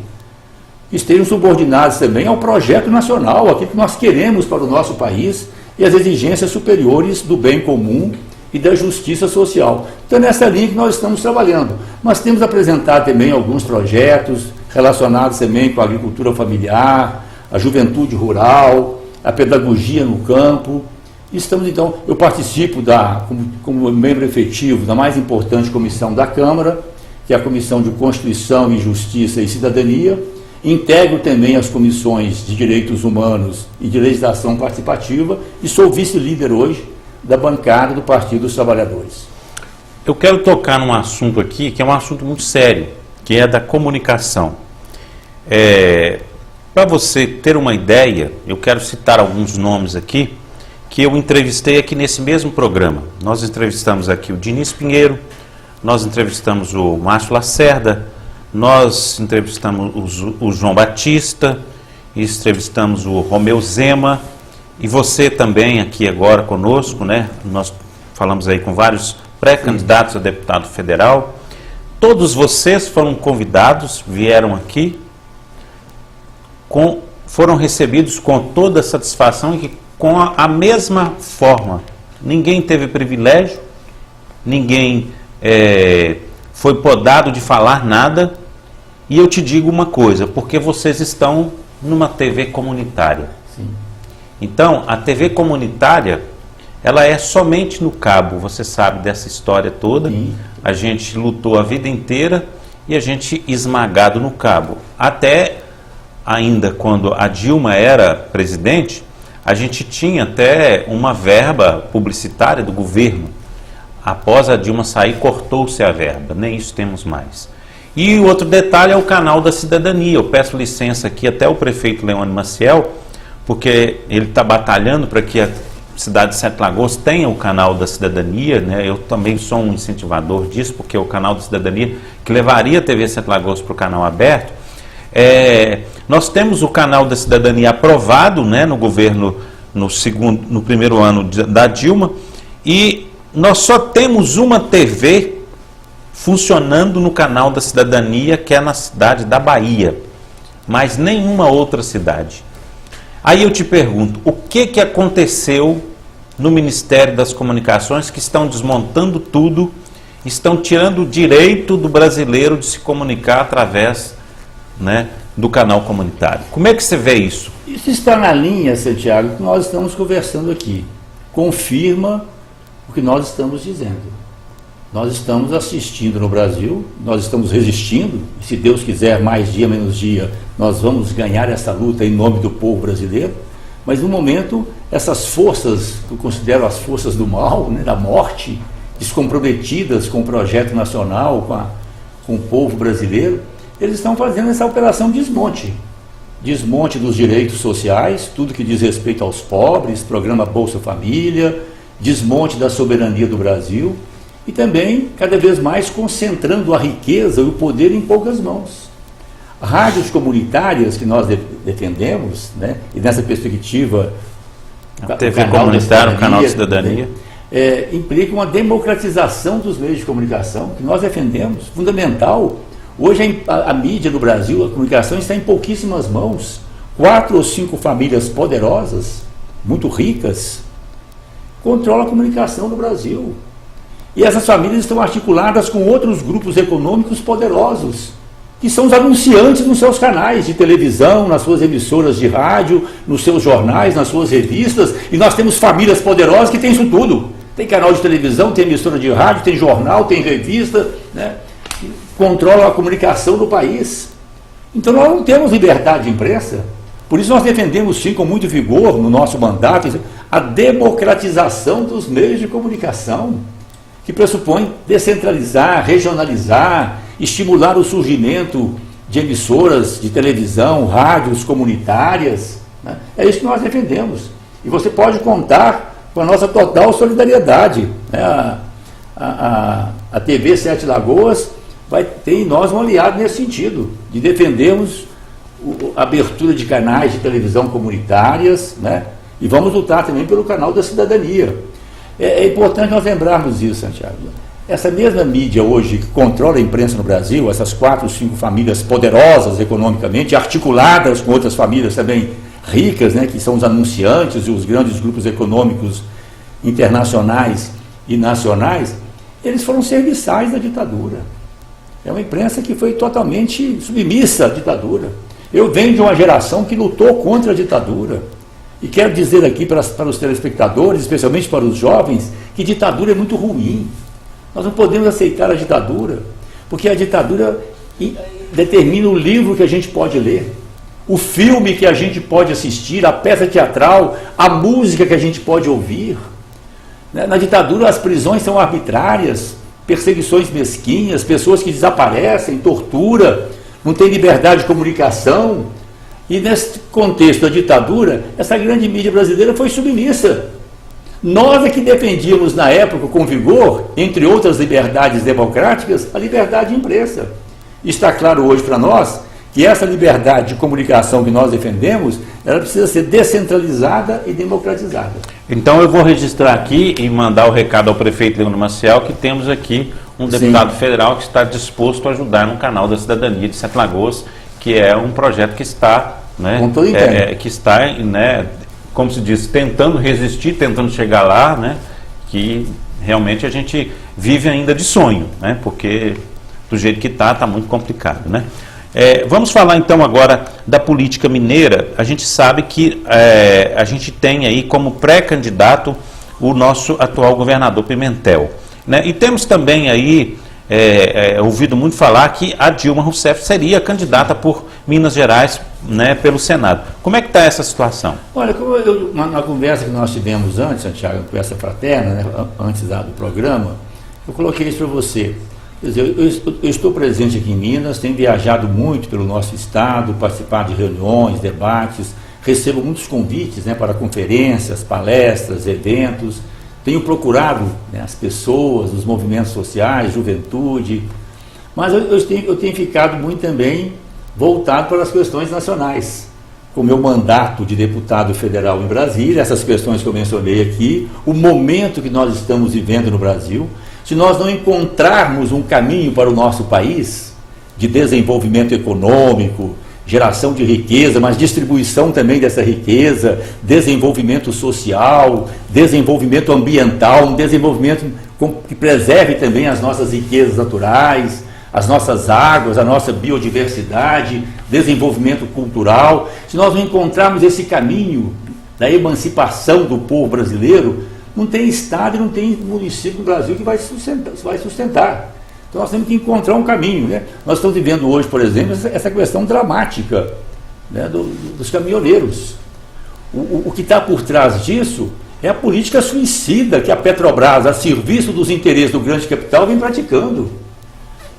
Estejam subordinados também ao projeto nacional, aquilo que nós queremos para o nosso país e às exigências superiores do bem comum e da justiça social. Então, nessa linha que nós estamos trabalhando. Nós temos apresentado também alguns projetos relacionados também com a agricultura familiar, a juventude rural, a pedagogia no campo. Estamos, então, eu participo como membro efetivo da mais importante comissão da Câmara, que é a Comissão de Constituição e Justiça e Cidadania. Integro também as comissões de Direitos Humanos e de Legislação Participativa e sou vice-líder hoje da bancada do Partido dos Trabalhadores. Eu quero tocar num assunto aqui, que é um assunto muito sério, que é da comunicação. Para você ter uma ideia, eu quero citar alguns nomes aqui, que eu entrevistei aqui nesse mesmo programa. Nós entrevistamos aqui o Diniz Pinheiro, nós entrevistamos o Márcio Lacerda, nós entrevistamos o João Batista, entrevistamos o Romeu Zema, e você também aqui agora conosco, né? Nós falamos aí com vários pré-candidatos a deputado federal. Todos vocês foram convidados, vieram aqui, foram recebidos com toda a satisfação e com a mesma forma. Ninguém teve privilégio, ninguém foi podado de falar nada. E eu te digo uma coisa, porque vocês estão numa TV comunitária. Sim. Então, a TV comunitária, ela é somente no cabo, você sabe dessa história toda. Sim. A gente lutou a vida inteira e a gente esmagado no cabo. Até ainda quando a Dilma era presidente, a gente tinha até uma verba publicitária do governo. Após a Dilma sair, cortou-se a verba, nem isso temos mais. E o outro detalhe é o canal da cidadania. Eu peço licença aqui até o prefeito Leone Maciel, porque ele está batalhando para que a cidade de Sete Lagoas tenha o canal da cidadania, né? Eu também sou um incentivador disso, porque é o canal da cidadania que levaria a TV Sete Lagoas para o canal aberto. Nós temos o canal da cidadania aprovado, né, no governo, no primeiro ano da Dilma, e nós só temos uma TV funcionando no canal da cidadania, que é na cidade da Bahia, mas nenhuma outra cidade. Aí eu te pergunto, o que aconteceu no Ministério das Comunicações, que estão desmontando tudo, estão tirando o direito do brasileiro de se comunicar através, né, do canal comunitário? Como é que você vê isso? Isso está na linha, Santiago, que nós estamos conversando aqui. Confirma o que nós estamos dizendo. Nós estamos assistindo no Brasil, nós estamos resistindo, e se Deus quiser, mais dia, menos dia, nós vamos ganhar essa luta em nome do povo brasileiro, mas no momento, essas forças, que eu considero as forças do mal, né, da morte, descomprometidas com o projeto nacional, com o povo brasileiro, eles estão fazendo essa operação desmonte dos direitos sociais, tudo que diz respeito aos pobres, programa Bolsa Família, desmonte da soberania do Brasil, e também, cada vez mais, concentrando a riqueza e o poder em poucas mãos. Rádios comunitárias que nós defendemos, né, e nessa perspectiva, a TV comunitária, o canal de cidadania, implica uma democratização dos meios de comunicação, que nós defendemos, fundamental. Hoje a mídia no Brasil, a comunicação está em pouquíssimas mãos. 4 ou 5 famílias poderosas, muito ricas, controlam a comunicação no Brasil. E essas famílias estão articuladas com outros grupos econômicos poderosos, que são os anunciantes nos seus canais de televisão, nas suas emissoras de rádio, nos seus jornais, nas suas revistas, e nós temos famílias poderosas que têm isso tudo. Tem canal de televisão, tem emissora de rádio, tem jornal, tem revista, né? Controlam a comunicação do país. Então nós não temos liberdade de imprensa. Por isso nós defendemos, sim, com muito vigor, no nosso mandato, a democratização dos meios de comunicação, que pressupõe descentralizar, regionalizar, estimular o surgimento de emissoras de televisão, rádios comunitárias, né? É isso que nós defendemos. E você pode contar com a nossa total solidariedade, né? A TV Sete Lagoas vai ter em nós um aliado nesse sentido, de defendermos a abertura de canais de televisão comunitárias, né? E vamos lutar também pelo canal da cidadania. É importante nós lembrarmos isso, Santiago. Essa mesma mídia hoje que controla a imprensa no Brasil, essas 4 ou 5 famílias poderosas economicamente, articuladas com outras famílias também ricas, né, que são os anunciantes e os grandes grupos econômicos internacionais e nacionais, eles foram serviçais da ditadura. É uma imprensa que foi totalmente submissa à ditadura. Eu venho de uma geração que lutou contra a ditadura. E quero dizer aqui para os telespectadores, especialmente para os jovens, que ditadura é muito ruim. Nós não podemos aceitar a ditadura, porque a ditadura determina o livro que a gente pode ler, o filme que a gente pode assistir, a peça teatral, a música que a gente pode ouvir. Na ditadura as prisões são arbitrárias, perseguições mesquinhas, pessoas que desaparecem, tortura, não tem liberdade de comunicação. E nesse contexto da ditadura, essa grande mídia brasileira foi submissa. Nós é que defendíamos na época com vigor, entre outras liberdades democráticas, a liberdade de imprensa. Está claro hoje para nós que essa liberdade de comunicação que nós defendemos, ela precisa ser descentralizada e democratizada. Então eu vou registrar aqui e mandar o recado ao prefeito Leandro Maciel que temos aqui um deputado federal que está disposto a ajudar no canal da cidadania de Sete Lagoas, que é um projeto que está, né, como se diz, tentando resistir, tentando chegar lá, né, que realmente a gente vive ainda de sonho, né, porque do jeito que está muito complicado, né. Vamos falar então agora da política mineira. A gente sabe que a gente tem aí como pré-candidato o nosso atual governador Pimentel, né, e temos também aí ouvido muito falar que a Dilma Rousseff seria candidata por Minas Gerais, né, pelo Senado. Como é que está essa situação? Olha, na conversa que nós tivemos antes, Santiago, uma conversa fraterna, né, antes do programa, eu coloquei isso para você. Quer dizer, eu estou presente aqui em Minas, tenho viajado muito pelo nosso estado, participado de reuniões, debates, recebo muitos convites, né, para conferências, palestras, eventos. Tenho procurado, né, as pessoas, os movimentos sociais, juventude, mas eu tenho ficado muito também voltado para as questões nacionais. Com o meu mandato de deputado federal em Brasília, essas questões que eu mencionei aqui, o momento que nós estamos vivendo no Brasil, se nós não encontrarmos um caminho para o nosso país, de desenvolvimento econômico, geração de riqueza, mas distribuição também dessa riqueza, desenvolvimento social, desenvolvimento ambiental, um desenvolvimento que preserve também as nossas riquezas naturais, as nossas águas, a nossa biodiversidade, desenvolvimento cultural. Se nós não encontrarmos esse caminho da emancipação do povo brasileiro, não tem estado e não tem município no Brasil que vai sustentar. Então nós temos que encontrar um caminho, né? Nós estamos vivendo hoje, por exemplo, essa questão dramática, né, dos caminhoneiros. O que está por trás disso é a política suicida que a Petrobras, a serviço dos interesses do grande capital, vem praticando,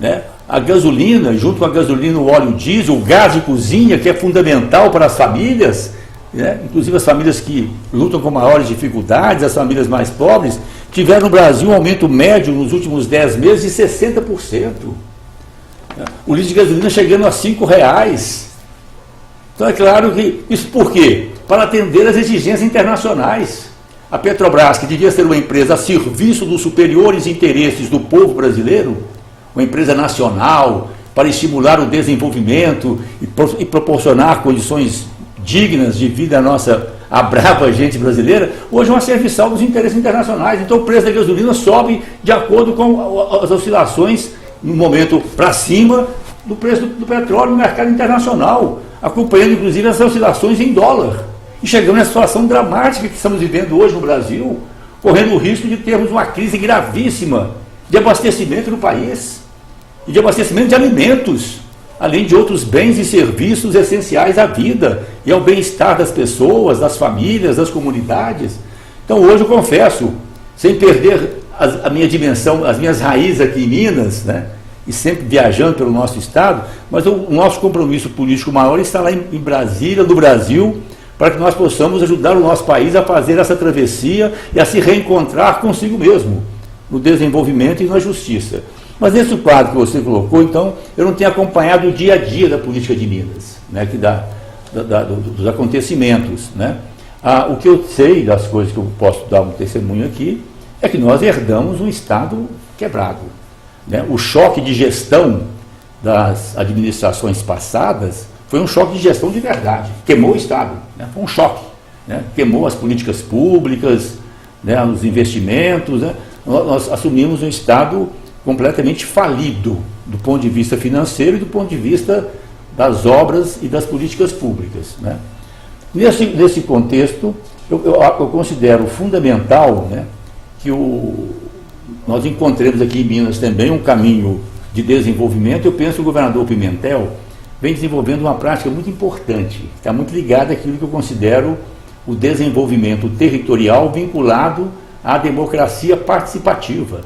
né? A gasolina, junto com a gasolina, o óleo diesel, o gás de cozinha, que é fundamental para as famílias, né? Inclusive as famílias que lutam com maiores dificuldades, as famílias mais pobres, tiveram no Brasil um aumento médio nos últimos 10 meses de 60%. O litro de gasolina chegando a R$5. Então é claro que, isso por quê? Para atender às exigências internacionais. A Petrobras, que devia ser uma empresa a serviço dos superiores interesses do povo brasileiro, uma empresa nacional, para estimular o desenvolvimento e proporcionar condições dignas de vida a brava gente brasileira, hoje é uma serviçal dos interesses internacionais. Então o preço da gasolina sobe de acordo com as oscilações, no momento para cima, do preço do petróleo no mercado internacional, acompanhando inclusive as oscilações em dólar. E chegamos na situação dramática que estamos vivendo hoje no Brasil, correndo o risco de termos uma crise gravíssima de abastecimento no país, e de abastecimento de alimentos, além de outros bens e serviços essenciais à vida e ao bem-estar das pessoas, das famílias, das comunidades. Então hoje eu confesso, sem perder a minha dimensão, as minhas raízes aqui em Minas, né, e sempre viajando pelo nosso estado, mas o nosso compromisso político maior está lá em Brasília, no Brasil, para que nós possamos ajudar o nosso país a fazer essa travessia e a se reencontrar consigo mesmo, no desenvolvimento e na justiça. Mas nesse quadro que você colocou, então, eu não tenho acompanhado o dia a dia da política de Minas, né, dos acontecimentos. Né? O que eu sei das coisas que eu posso dar um testemunho aqui, é que nós herdamos um Estado quebrado. Né? O choque de gestão das administrações passadas foi um choque de gestão de verdade, queimou o Estado, né? Foi um choque, né? Queimou as políticas públicas, né? Os investimentos, né? Nós assumimos um Estado completamente falido do ponto de vista financeiro e do ponto de vista das obras e das políticas públicas. Né? Nesse contexto, eu considero fundamental, né, que nós encontremos aqui em Minas também um caminho de desenvolvimento. Eu penso que o governador Pimentel vem desenvolvendo uma prática muito importante, está muito ligada àquilo que eu considero o desenvolvimento territorial vinculado à democracia participativa,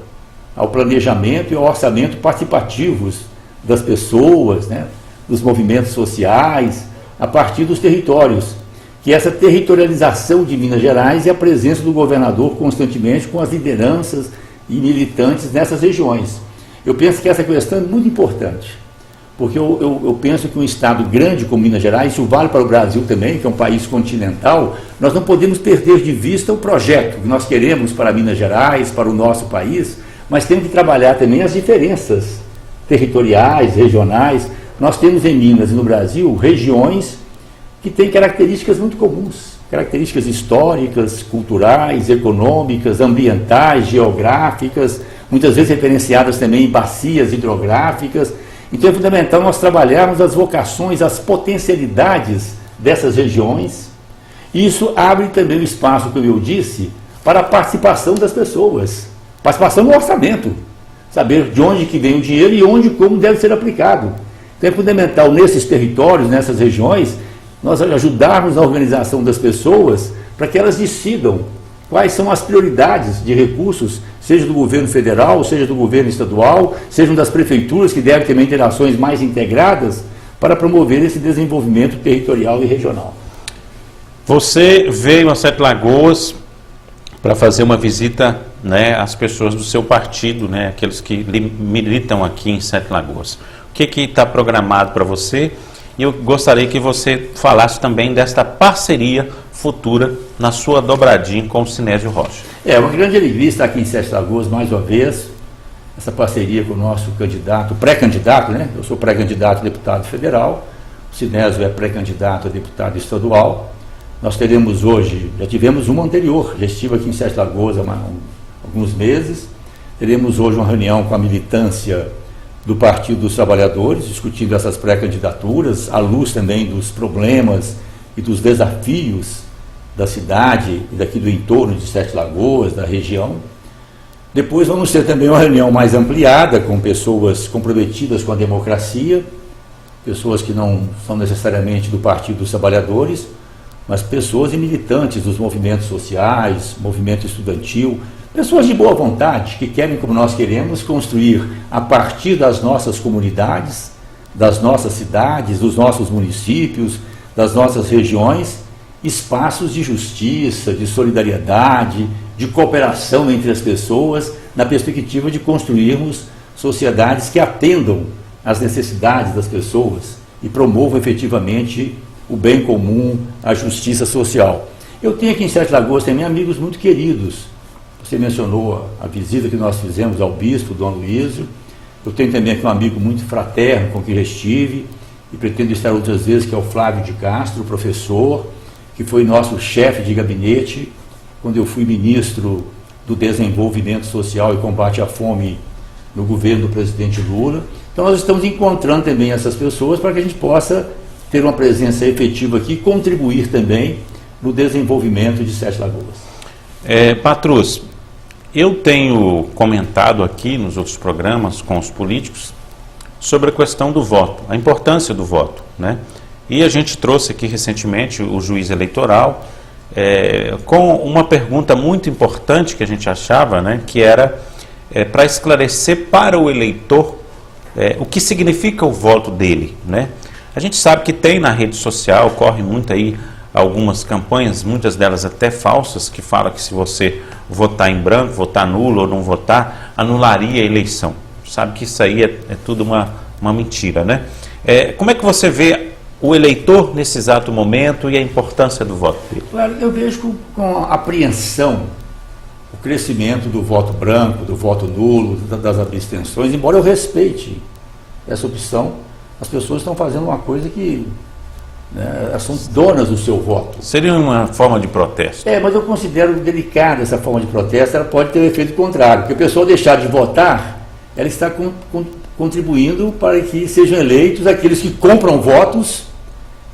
ao planejamento e ao orçamento participativos das pessoas, né, dos movimentos sociais, a partir dos territórios, que essa territorialização de Minas Gerais e a presença do governador constantemente com as lideranças e militantes nessas regiões. Eu penso que essa questão é muito importante, porque eu penso que um estado grande como Minas Gerais, isso vale para o Brasil também, que é um país continental, nós não podemos perder de vista o projeto que nós queremos para Minas Gerais, para o nosso país, mas temos que trabalhar também as diferenças territoriais, regionais. Nós temos em Minas e no Brasil regiões que têm características muito comuns, características históricas, culturais, econômicas, ambientais, geográficas, muitas vezes referenciadas também em bacias hidrográficas. Então é fundamental nós trabalharmos as vocações, as potencialidades dessas regiões. E isso abre também o espaço, como eu disse, para a participação das pessoas, participação no orçamento, saber de onde que vem o dinheiro e onde e como deve ser aplicado. Então é fundamental nesses territórios, nessas regiões, nós ajudarmos na organização das pessoas para que elas decidam quais são as prioridades de recursos, seja do governo federal, seja do governo estadual, sejam das prefeituras, que devem ter interações mais integradas para promover esse desenvolvimento territorial e regional. Você veio a Sete Lagoas para fazer uma visita, né, às pessoas do seu partido, né, aqueles que militam aqui em Sete Lagoas. O que está programado para você? E eu gostaria que você falasse também desta parceria futura na sua dobradinha com o Sinésio Rocha. É uma grande alegria estar aqui em Sete Lagoas mais uma vez, essa parceria com o nosso candidato, pré-candidato, né? Eu sou pré-candidato a deputado federal, o Sinésio é pré-candidato a deputado estadual. Nós teremos hoje, já tivemos uma anterior, já estive aqui em Sete Lagoas há alguns meses, teremos hoje uma reunião com a militância do Partido dos Trabalhadores, discutindo essas pré-candidaturas, à luz também dos problemas e dos desafios da cidade e daqui do entorno de Sete Lagoas, da região. Depois vamos ter também uma reunião mais ampliada com pessoas comprometidas com a democracia, pessoas que não são necessariamente do Partido dos Trabalhadores, mas pessoas e militantes dos movimentos sociais, movimento estudantil, pessoas de boa vontade, que querem, como nós queremos, construir a partir das nossas comunidades, das nossas cidades, dos nossos municípios, das nossas regiões, espaços de justiça, de solidariedade, de cooperação entre as pessoas, na perspectiva de construirmos sociedades que atendam às necessidades das pessoas e promovam efetivamente o bem comum, a justiça social. Eu tenho aqui em Sete Lagoas também amigos muito queridos. Você mencionou a visita que nós fizemos ao bispo, Dom Luísio. Eu tenho também aqui um amigo muito fraterno com quem já estive e pretendo estar outras vezes, que é o Flávio de Castro, professor, que foi nosso chefe de gabinete quando eu fui ministro do Desenvolvimento Social e Combate à Fome no governo do presidente Lula. Então nós estamos encontrando também essas pessoas para que a gente possa ter uma presença efetiva aqui e contribuir também no desenvolvimento de Sete Lagoas. Patrus, eu tenho comentado aqui nos outros programas com os políticos sobre a questão do voto, a importância do voto, né? E a gente trouxe aqui recentemente o juiz eleitoral com uma pergunta muito importante que a gente achava, né, que era para esclarecer para o eleitor o que significa o voto dele, né? A gente sabe que tem na rede social, corre muito aí algumas campanhas, muitas delas até falsas, que falam que se você votar em branco, votar nulo ou não votar, anularia a eleição. Sabe que isso aí é tudo uma mentira, né? Como é que você vê o eleitor nesse exato momento e a importância do voto dele? Claro, eu vejo com apreensão o crescimento do voto branco, do voto nulo, das abstenções, embora eu respeite essa opção, as pessoas estão fazendo uma coisa que elas são donas do seu voto. Seria uma forma de protesto. Mas eu considero delicada essa forma de protesto, ela pode ter um efeito contrário, porque a pessoa deixar de votar, ela está contribuindo para que sejam eleitos aqueles que compram votos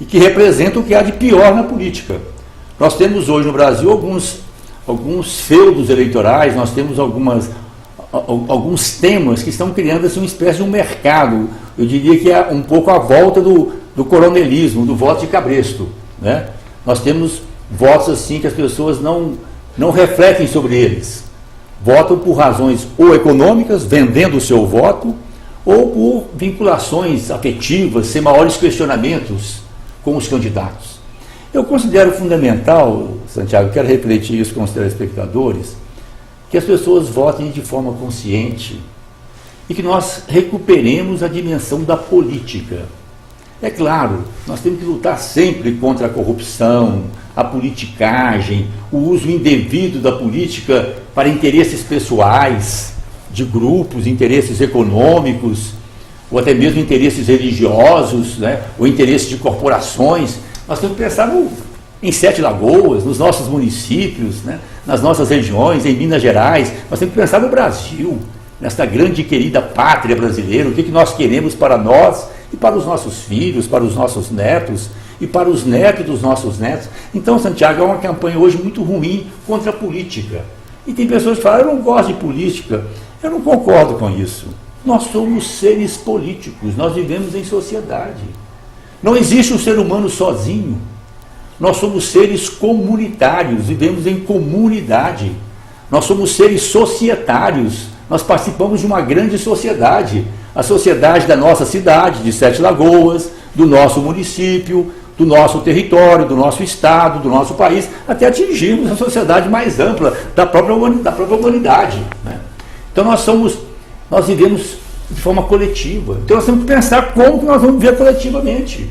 e que representam o que há de pior na política. Nós temos hoje no Brasil alguns feudos eleitorais, nós temos alguns temas que estão criando assim, uma espécie de um mercado. Eu diria que é um pouco a volta do coronelismo, do voto de cabresto, né? Nós temos votos assim que as pessoas não refletem sobre eles. Votam por razões ou econômicas, vendendo o seu voto, ou por vinculações afetivas, sem maiores questionamentos com os candidatos. Eu considero fundamental, Santiago, quero refletir isso com os telespectadores, que as pessoas votem de forma consciente e que nós recuperemos a dimensão da política. É claro, nós temos que lutar sempre contra a corrupção, a politicagem, o uso indevido da política para interesses pessoais, de grupos, interesses econômicos, ou até mesmo interesses religiosos, né, ou interesses de corporações. Nós temos que pensar em Sete Lagoas, nos nossos municípios, né, nas nossas regiões, em Minas Gerais. Nós temos que pensar no Brasil, nesta grande e querida pátria brasileira, o que nós queremos para nós e para os nossos filhos, para os nossos netos e para os netos dos nossos netos. Então, Santiago, é uma campanha hoje muito ruim contra a política. E tem pessoas que falam, eu não gosto de política. Eu não concordo com isso. Nós somos seres políticos, nós vivemos em sociedade. Não existe um ser humano sozinho. Nós somos seres comunitários, vivemos em comunidade. Nós somos seres societários, nós participamos de uma grande sociedade. A sociedade da nossa cidade, de Sete Lagoas, do nosso município, do nosso território, do nosso estado, do nosso país, até atingirmos a sociedade mais ampla da própria humanidade, né? Então nós vivemos de forma coletiva. Então nós temos que pensar como que nós vamos viver coletivamente.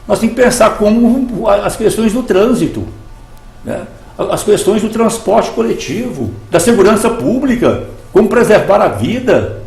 Nós temos que pensar como as questões do trânsito, né? As questões do transporte coletivo, da segurança pública, como preservar a vida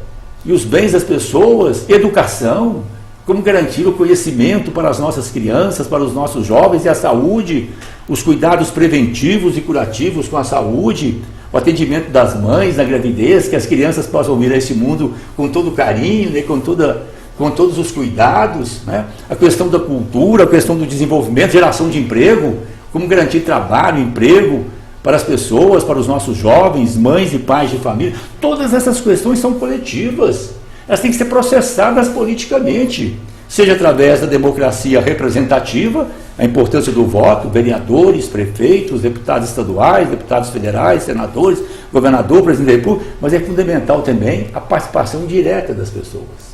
e os bens das pessoas, educação, como garantir o conhecimento para as nossas crianças, para os nossos jovens, e a saúde, os cuidados preventivos e curativos com a saúde, o atendimento das mães na gravidez, que as crianças possam vir a esse mundo com todo carinho, né, com todos os cuidados, né? A questão da cultura, a questão do desenvolvimento, geração de emprego, como garantir trabalho, emprego para as pessoas, para os nossos jovens, mães e pais de família. Todas essas questões são coletivas. Elas têm que ser processadas politicamente, seja através da democracia representativa, a importância do voto, vereadores, prefeitos, deputados estaduais, deputados federais, senadores, governador, presidente da República, mas é fundamental também a participação direta das pessoas.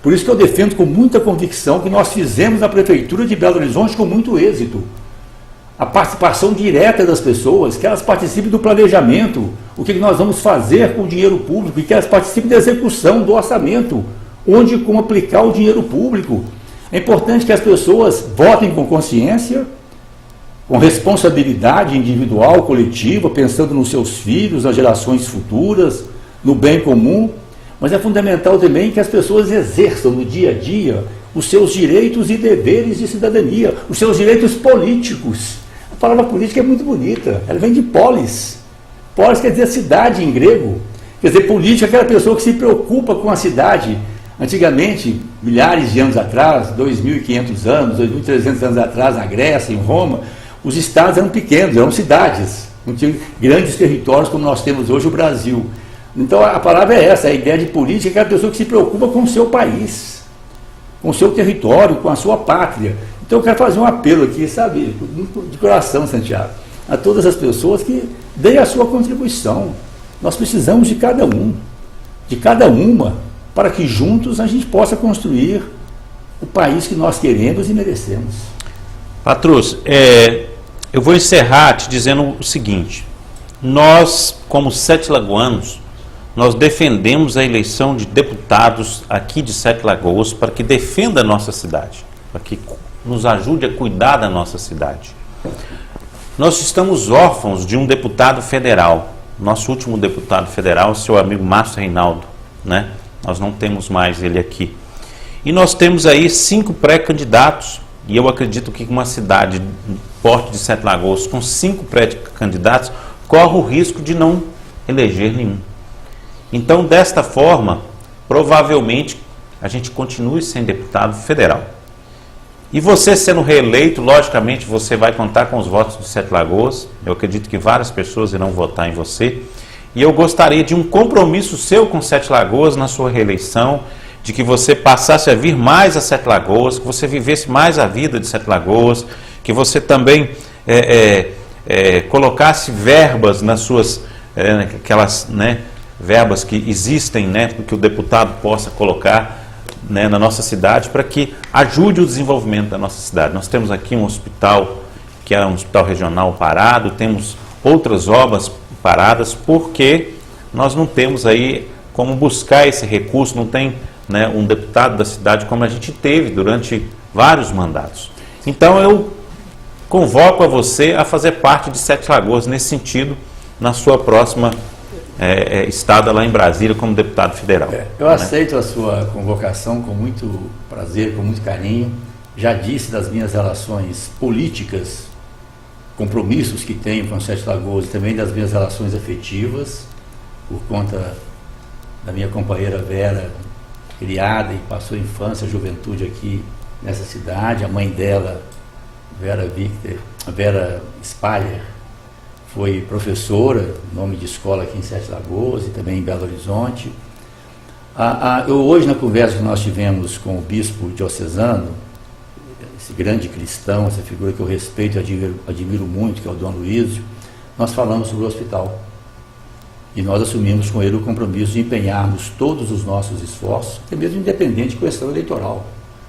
Por isso que eu defendo com muita convicção que nós fizemos na Prefeitura de Belo Horizonte com muito êxito. A participação direta das pessoas, que elas participem do planejamento, o que nós vamos fazer com o dinheiro público, e que elas participem da execução do orçamento, onde e como aplicar o dinheiro público. É importante que as pessoas votem com consciência, com responsabilidade individual, coletiva, pensando nos seus filhos, nas gerações futuras, no bem comum, mas é fundamental também que as pessoas exerçam no dia a dia os seus direitos e deveres de cidadania, os seus direitos políticos. palavra política é muito bonita, ela vem de polis. Polis quer dizer cidade em grego. Quer dizer, política é aquela pessoa que se preocupa com a cidade. Antigamente, milhares de anos atrás, 2.500 anos, 2.300 anos atrás, na Grécia, em Roma, os estados eram pequenos, eram cidades. Não tinham grandes territórios como nós temos hoje o Brasil. Então a palavra é essa, a ideia de política é aquela pessoa que se preocupa com o seu país, com o seu território, com a sua pátria. Então eu quero fazer um apelo aqui, sabe, de coração, Santiago, a todas as pessoas que deem a sua contribuição. Nós precisamos de cada um, de cada uma, para que juntos a gente possa construir o país que nós queremos e merecemos. Patrus, eu vou encerrar te dizendo o seguinte: nós, como 7 lagoanos, nós defendemos a eleição de deputados aqui de 7 Lagoas para que defenda a nossa cidade, para que nos ajude a cuidar da nossa cidade. Nós estamos órfãos de um deputado federal. Nosso último deputado federal, seu amigo Márcio Reinaldo, né? Nós não temos mais ele aqui. E nós temos aí 5 pré-candidatos, e eu acredito que uma cidade porte de 7 Lagoas com 5 pré-candidatos corre o risco de não eleger nenhum. Então, desta forma, provavelmente a gente continue sem deputado federal. E você sendo reeleito, logicamente você vai contar com os votos de 7 Lagoas. Eu acredito que várias pessoas irão votar em você. E eu gostaria de um compromisso seu com 7 Lagoas na sua reeleição, de que você passasse a vir mais a 7 Lagoas, que você vivesse mais a vida de 7 Lagoas, que você também colocasse verbas nas suas, aquelas, né, verbas que existem, né, que o deputado possa colocar, né, na nossa cidade, para que ajude o desenvolvimento da nossa cidade. Nós temos aqui um hospital, que é um hospital regional parado, temos outras obras paradas, porque nós não temos aí como buscar esse recurso, não tem, né, um deputado da cidade como a gente teve durante vários mandatos. Então eu convoco a você a fazer parte de 7 Lagoas nesse sentido, na sua próxima estada lá em Brasília como deputado federal. Eu aceito a sua convocação com muito prazer, com muito carinho. Já disse das minhas relações políticas, compromissos que tenho com 7 Lagoas, e também das minhas relações afetivas, por conta da minha companheira Vera, criada e passou a infância, a juventude aqui nessa cidade. A mãe dela, Vera Spaller, foi professora, nome de escola aqui em 7 Lagoas e também em Belo Horizonte. Hoje, na conversa que nós tivemos com o bispo diocesano, esse grande cristão, essa figura que eu respeito e admiro muito, que é o Dom Luísio, nós falamos sobre o hospital. E nós assumimos com ele o compromisso de empenharmos todos os nossos esforços, até mesmo independente de questão eleitoral.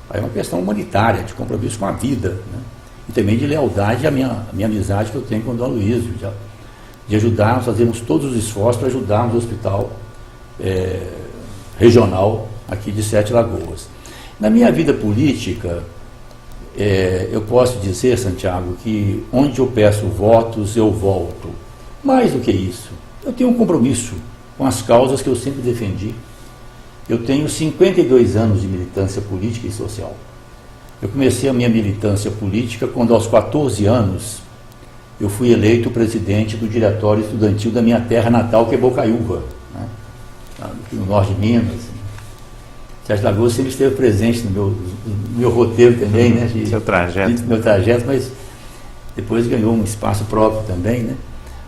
Aí é uma questão humanitária, de compromisso com a vida, né? E também de lealdade à minha amizade que eu tenho com o Dom Luísio, de ajudarmos, fazermos todos os esforços para ajudarmos o hospital regional aqui de 7 Lagoas. Na minha vida política, eu posso dizer, Santiago, que onde eu peço votos, eu volto. Mais do que isso, eu tenho um compromisso com as causas que eu sempre defendi. Eu tenho 52 anos de militância política e social. Eu comecei a minha militância política quando, aos 14 anos, eu fui eleito presidente do diretório estudantil da minha terra natal, que é Bocaiúva, né? Aqui no norte de Minas. 7 Lagoas sempre esteve presente no meu roteiro também, né? Seu trajeto. Meu trajeto, mas depois ganhou um espaço próprio também, né?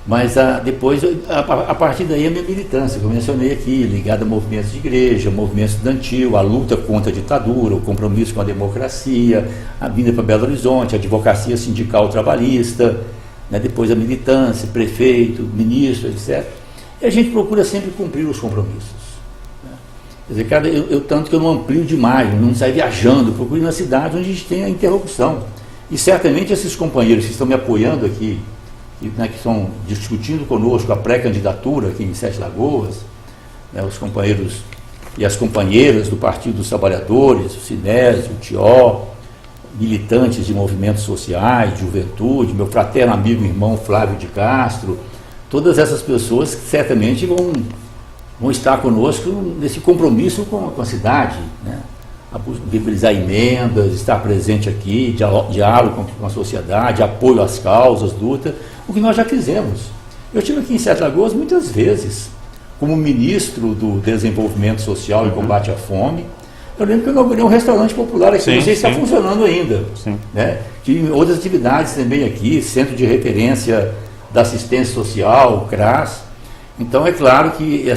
Mas depois, a partir daí, a minha militância, que eu mencionei aqui, ligada a movimentos de igreja, movimento estudantil, a luta contra a ditadura, o compromisso com a democracia, a vinda para Belo Horizonte, a advocacia sindical trabalhista, né? Depois a militância, prefeito, ministro, etc. E a gente procura sempre cumprir os compromissos. Né? Quer dizer, tanto que eu não amplio demais, não saio viajando, procuro ir na cidade onde a gente tem a interlocução. E certamente esses companheiros que estão me apoiando aqui, que estão discutindo conosco a pré-candidatura aqui em 7 Lagoas, né, os companheiros e as companheiras do Partido dos Trabalhadores, o Sinésio, o TIO, militantes de movimentos sociais, de juventude, meu fraterno amigo e irmão Flávio de Castro, todas essas pessoas certamente vão estar conosco nesse compromisso com a cidade, né? viabilizar emendas, estar presente aqui, diálogo com a sociedade, apoio às causas, luta, o que nós já fizemos. Eu estive aqui em Sete Lagoas muitas vezes, como ministro do Desenvolvimento Social e Combate à Fome. Eu lembro que eu inaugurei um restaurante popular aqui, não sei se está funcionando ainda. Né? Tive outras atividades também aqui, Centro de Referência da Assistência Social, CRAS. Então é claro que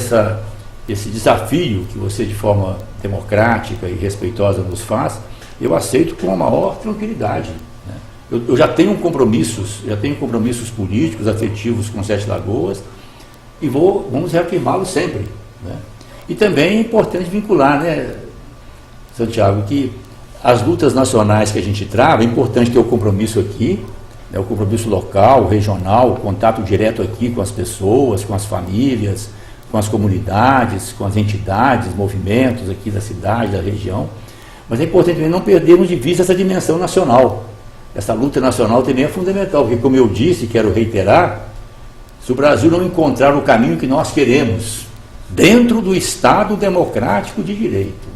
esse desafio que você de forma democrática e respeitosa nos faz, eu aceito com a maior tranquilidade. Né? Eu já tenho compromissos políticos, afetivos com Sete Lagoas e vamos reafirmá-los sempre. Né? E também é importante vincular, né, Santiago, que as lutas nacionais que a gente trava, é importante ter o compromisso aqui, né, o compromisso local, regional, o contato direto aqui com as pessoas, com as famílias, com as comunidades, com as entidades, movimentos aqui da cidade, da região. Mas é importante também não perdermos de vista essa dimensão nacional. Essa luta nacional também é fundamental, porque, como eu disse, quero reiterar, se o Brasil não encontrar o caminho que nós queremos, dentro do Estado democrático de direito,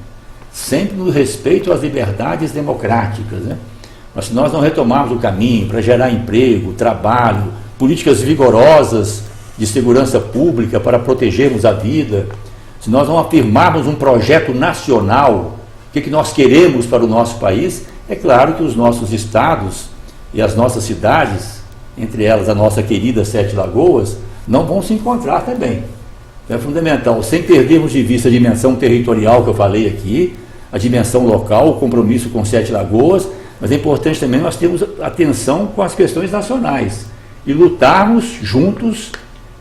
sempre no respeito às liberdades democráticas, né? Mas se nós não retomarmos o caminho para gerar emprego, trabalho, políticas vigorosas de segurança pública para protegermos a vida, se nós não afirmarmos um projeto nacional, o que nós queremos para o nosso país, é claro que os nossos estados e as nossas cidades, entre elas a nossa querida Sete Lagoas, não vão se encontrar também. Então é fundamental, sem perdermos de vista a dimensão territorial que eu falei aqui, a dimensão local, o compromisso com Sete Lagoas, mas é importante também nós termos atenção com as questões nacionais e lutarmos juntos,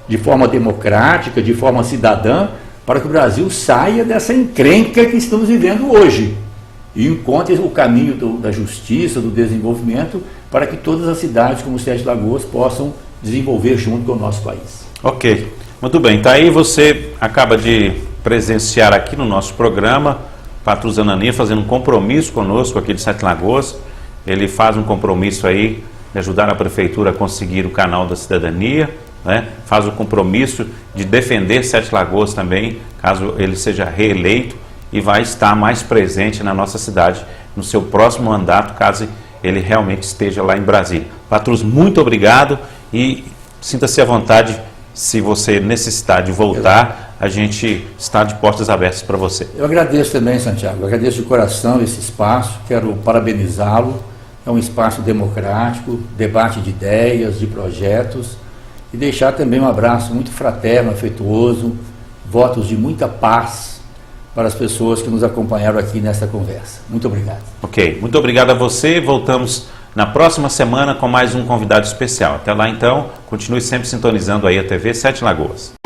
de forma democrática, de forma cidadã, para que o Brasil saia dessa encrenca que estamos vivendo hoje e encontre o caminho da justiça, do desenvolvimento, para que todas as cidades como Sete Lagoas possam desenvolver junto com o nosso país. Ok, muito bem. Então aí você acaba de presenciar aqui no nosso programa Patrus Anania fazendo um compromisso conosco aqui de Sete Lagoas. Ele faz um compromisso aí de ajudar a prefeitura a conseguir o canal da cidadania, né? Faz o compromisso de defender Sete Lagoas também, caso ele seja reeleito, e vai estar mais presente na nossa cidade no seu próximo mandato, caso ele realmente esteja lá em Brasília. Patrus, muito obrigado e sinta-se à vontade, se você necessitar de voltar, a gente está de portas abertas para você. Eu agradeço também, Santiago, eu agradeço de coração esse espaço, quero parabenizá-lo, é um espaço democrático, debate de ideias, de projetos, e deixar também um abraço muito fraterno, afetuoso, votos de muita paz para as pessoas que nos acompanharam aqui nesta conversa. Muito obrigado. Ok, muito obrigado a você. Voltamos na próxima semana com mais um convidado especial. Até lá então, continue sempre sintonizando aí a TV Sete Lagoas.